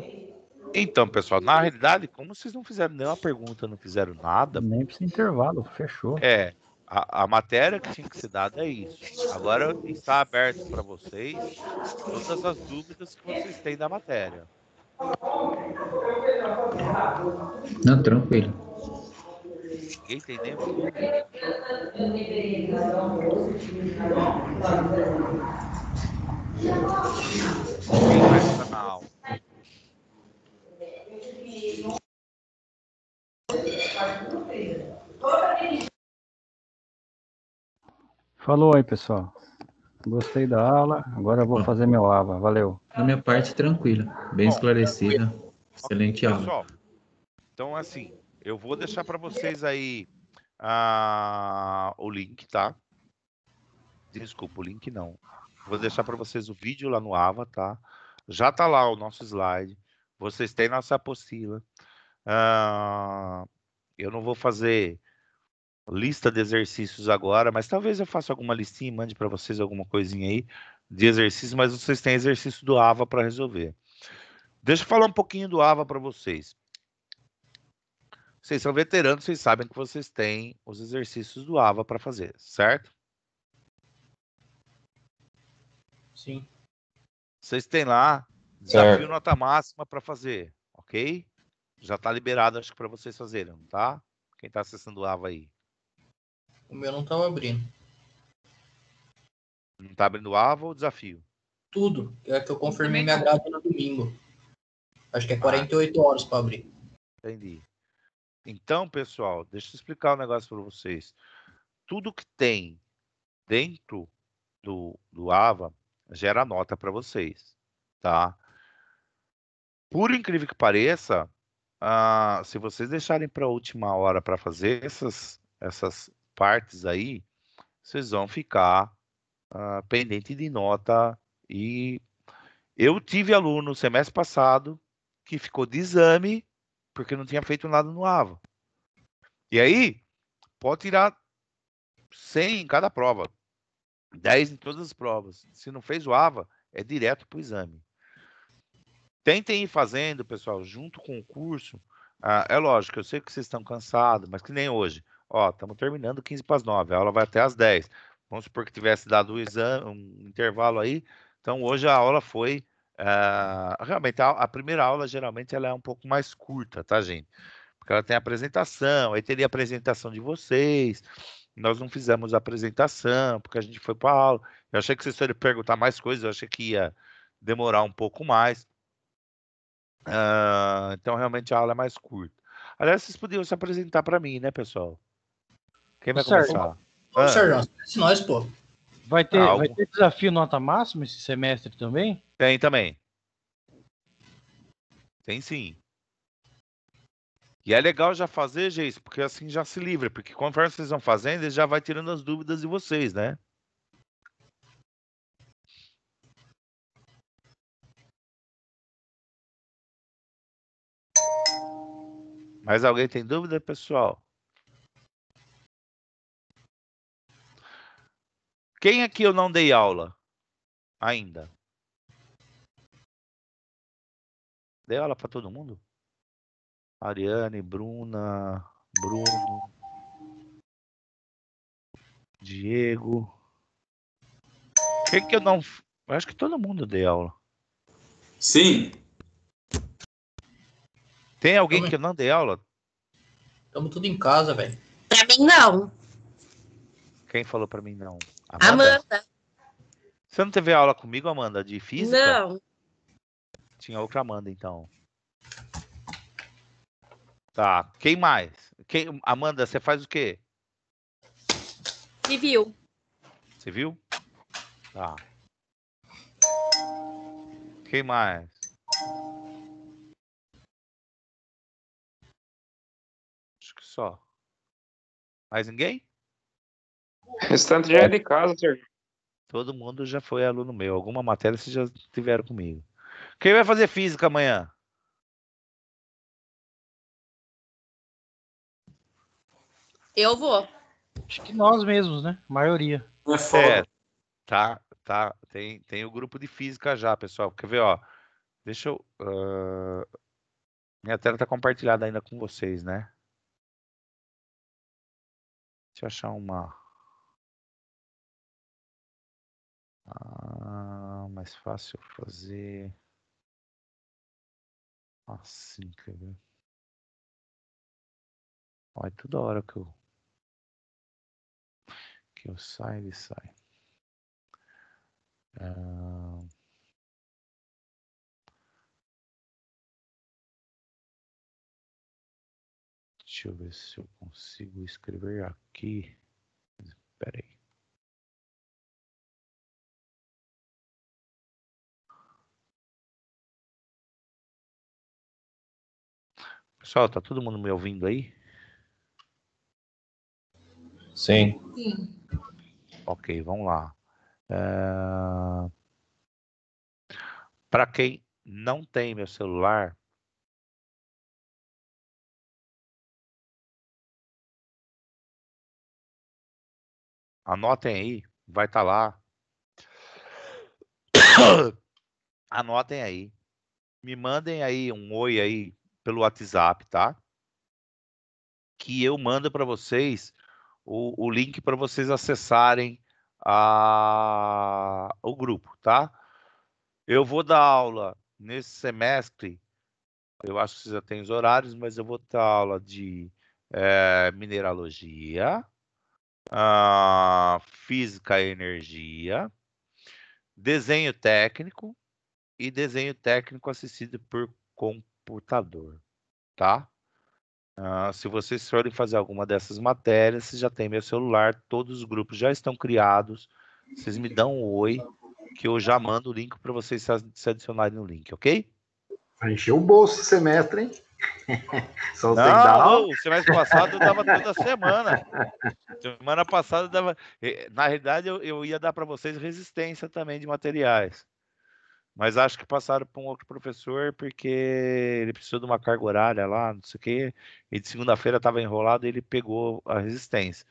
Então, pessoal, na realidade, como vocês não fizeram nenhuma pergunta, não fizeram nada, Nem precisa intervalo, fechou. a matéria que tinha que ser dada é isso. Agora está aberto para vocês todas as dúvidas que vocês têm da matéria. Não, tranquilo. Ninguém tem nenhuma dúvida? Quem vai entrar na aula? Falou aí, pessoal. Gostei da aula. Agora eu vou fazer meu AVA. Valeu. Da minha parte, tranquilo. Bem Bom, esclarecida. Excelente aula. pessoal, então assim, eu vou deixar para vocês aí o link, tá? Desculpa, o link não. Vou deixar para vocês o vídeo lá no AVA, tá? Já tá lá o nosso slide. Vocês têm nossa apostila. Eu não vou fazer lista de exercícios agora, mas talvez eu faça alguma listinha e mande para vocês alguma coisinha aí de exercício, mas vocês têm exercício do AVA para resolver. Deixa eu falar um pouquinho do AVA para vocês. Vocês são veteranos, vocês sabem que vocês têm os exercícios do AVA para fazer, certo? Sim. Vocês têm lá desafio nota máxima para fazer, ok? Já está liberado, acho que para vocês fazerem, tá? Quem está acessando o AVA aí? O meu não estava abrindo. Não está abrindo o AVA ou o desafio? Tudo. É que eu confirmei Também minha não. grade no domingo. Acho que é 48 horas para abrir. Entendi. Então, pessoal, deixa eu explicar um negócio para vocês. Tudo que tem dentro do AVA gera nota para vocês, tá? Por incrível que pareça, se vocês deixarem para a última hora para fazer essas partes aí, vocês vão ficar pendente de nota. E eu tive aluno no semestre passado que ficou de exame porque não tinha feito nada no AVA. E aí, pode tirar 100 em cada prova, 10 em todas as provas. Se não fez o AVA, é direto para o exame. Tentem ir fazendo, pessoal, junto com o curso. É lógico, eu sei que vocês estão cansados, mas que nem hoje. Ó, estamos terminando 15 para as 9, a aula vai até às 10. Vamos supor que tivesse dado o exame, um intervalo aí. Então, hoje a aula foi... realmente, a primeira aula, geralmente, ela é um pouco mais curta, tá, gente? Porque ela tem apresentação, aí teria a apresentação de vocês. Nós não fizemos a apresentação, porque a gente foi para a aula. Eu achei que vocês iam perguntar mais coisas, eu achei que ia demorar um pouco mais. Então, realmente, a aula é mais curta. Aliás, vocês podiam se apresentar para mim, né, pessoal? Quem vai começar? Ô, Sérgio, se nós, pô. Vai ter desafio nota máxima esse semestre também? Tem também. Tem sim. E é legal já fazer, gente, porque assim já se livra. Porque conforme vocês vão fazendo, ele já vai tirando as dúvidas de vocês, né? Mais alguém tem dúvida, pessoal? Quem aqui eu não dei aula ainda? Dei aula para todo mundo? Ariane, Bruna, Bruno, Diego. Quem que eu não... Eu acho que todo mundo deu aula. Sim. Tem alguém que eu não dei aula? Estamos tudo em casa, velho. Pra mim, não. Quem falou para mim não? Amanda. Você não teve aula comigo, Amanda, de física? Não. Tinha outra Amanda, então. Tá. Quem mais? Amanda, você faz o quê? Civil. Você viu? Tá. Quem mais? Acho que só. Mais ninguém? O restante já é de casa, Sérgio. Todo mundo já foi aluno meu. Alguma matéria vocês já tiveram comigo. Quem vai fazer física amanhã? Eu vou. Acho que nós mesmos, né? A maioria. Não é foda. Tá. Tem o grupo de física já, pessoal. Quer ver, ó? Deixa eu... Minha tela tá compartilhada ainda com vocês, né? Deixa eu achar uma... mais fácil fazer... Assim, quer ver? Olha, toda hora que eu saio, ele sai. Deixa eu ver se eu consigo escrever aqui. Espera aí. Pessoal, tá todo mundo me ouvindo aí? Sim. Sim. Ok, vamos lá. Para quem não tem meu celular, anotem aí, vai estar lá. Anotem aí. Me mandem aí um oi aí pelo WhatsApp, tá? Que eu mando para vocês o link para vocês acessarem o grupo, tá? Eu vou dar aula nesse semestre, eu acho que você já tem os horários, mas eu vou dar aula de mineralogia, física e energia, desenho técnico e desenho técnico assistido por computador, tá? Se vocês forem fazer alguma dessas matérias, vocês já tem meu celular, todos os grupos já estão criados. Vocês me dão um oi, que eu já mando o link para vocês se adicionarem no link, ok? Vai encher o bolso esse semestre, hein? Só você que dá aula. O semestre passado eu dava toda semana. Semana passada eu dava... Na realidade, eu ia dar para vocês resistência também de materiais. Mas acho que passaram para um outro professor porque ele precisou de uma carga horária lá, não sei o quê. E de segunda-feira estava enrolado e ele pegou a resistência.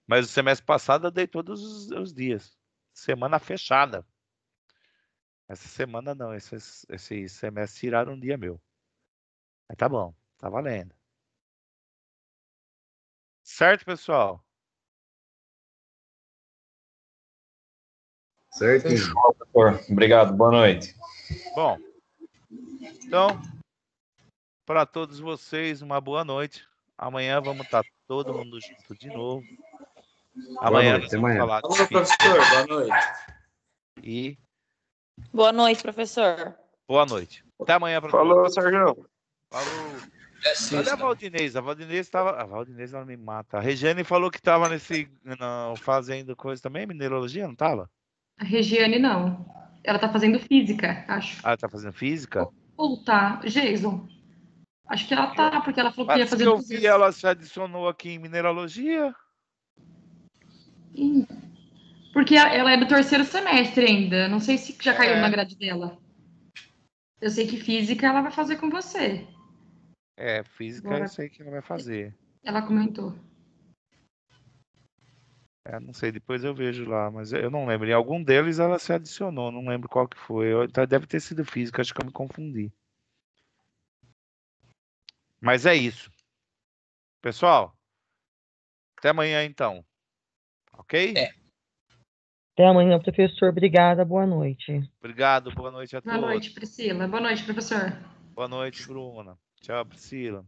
Mas o semestre passado eu dei todos os dias. Semana fechada. Essa semana não, esse semestre tiraram um dia meu. Mas tá bom, tá valendo. Certo, pessoal? Certo. Fechou, doutor. Obrigado, boa noite. Bom, então, para todos vocês, uma boa noite. Amanhã vamos estar todo mundo junto de novo. Amanhã nós vamos falar de Alô, professor, boa noite. E Boa noite, professor. boa noite. Até amanhã para Falou, todos. Sérgio. Falou. Cadê a Valdinez? A Valdinez estava... A Valdinez, ela me mata. A Regiane falou que estava fazendo coisa também, mineralogia, não estava? A Regiane não. Ela tá fazendo física, acho. Ah, tá fazendo física? Ou tá, Jason. Acho que ela tá, porque ela falou que ia Mas fazer... que eu vi, ela se adicionou aqui em mineralogia. Porque ela é do terceiro semestre ainda. Não sei se já caiu na grade dela. Eu sei que física ela vai fazer com você. Física Agora, eu sei que ela vai fazer. ela comentou. Não sei, depois eu vejo lá, mas eu não lembro. Em algum deles ela se adicionou, não lembro qual que foi. Então deve ter sido física, acho que eu me confundi. Mas é isso. Pessoal, até amanhã então. Ok? Até amanhã, professor. Obrigada. Boa noite. Obrigado. Boa noite a Boa todos. noite, Priscila. Boa noite, professor. Boa noite, Bruna. Tchau, Priscila.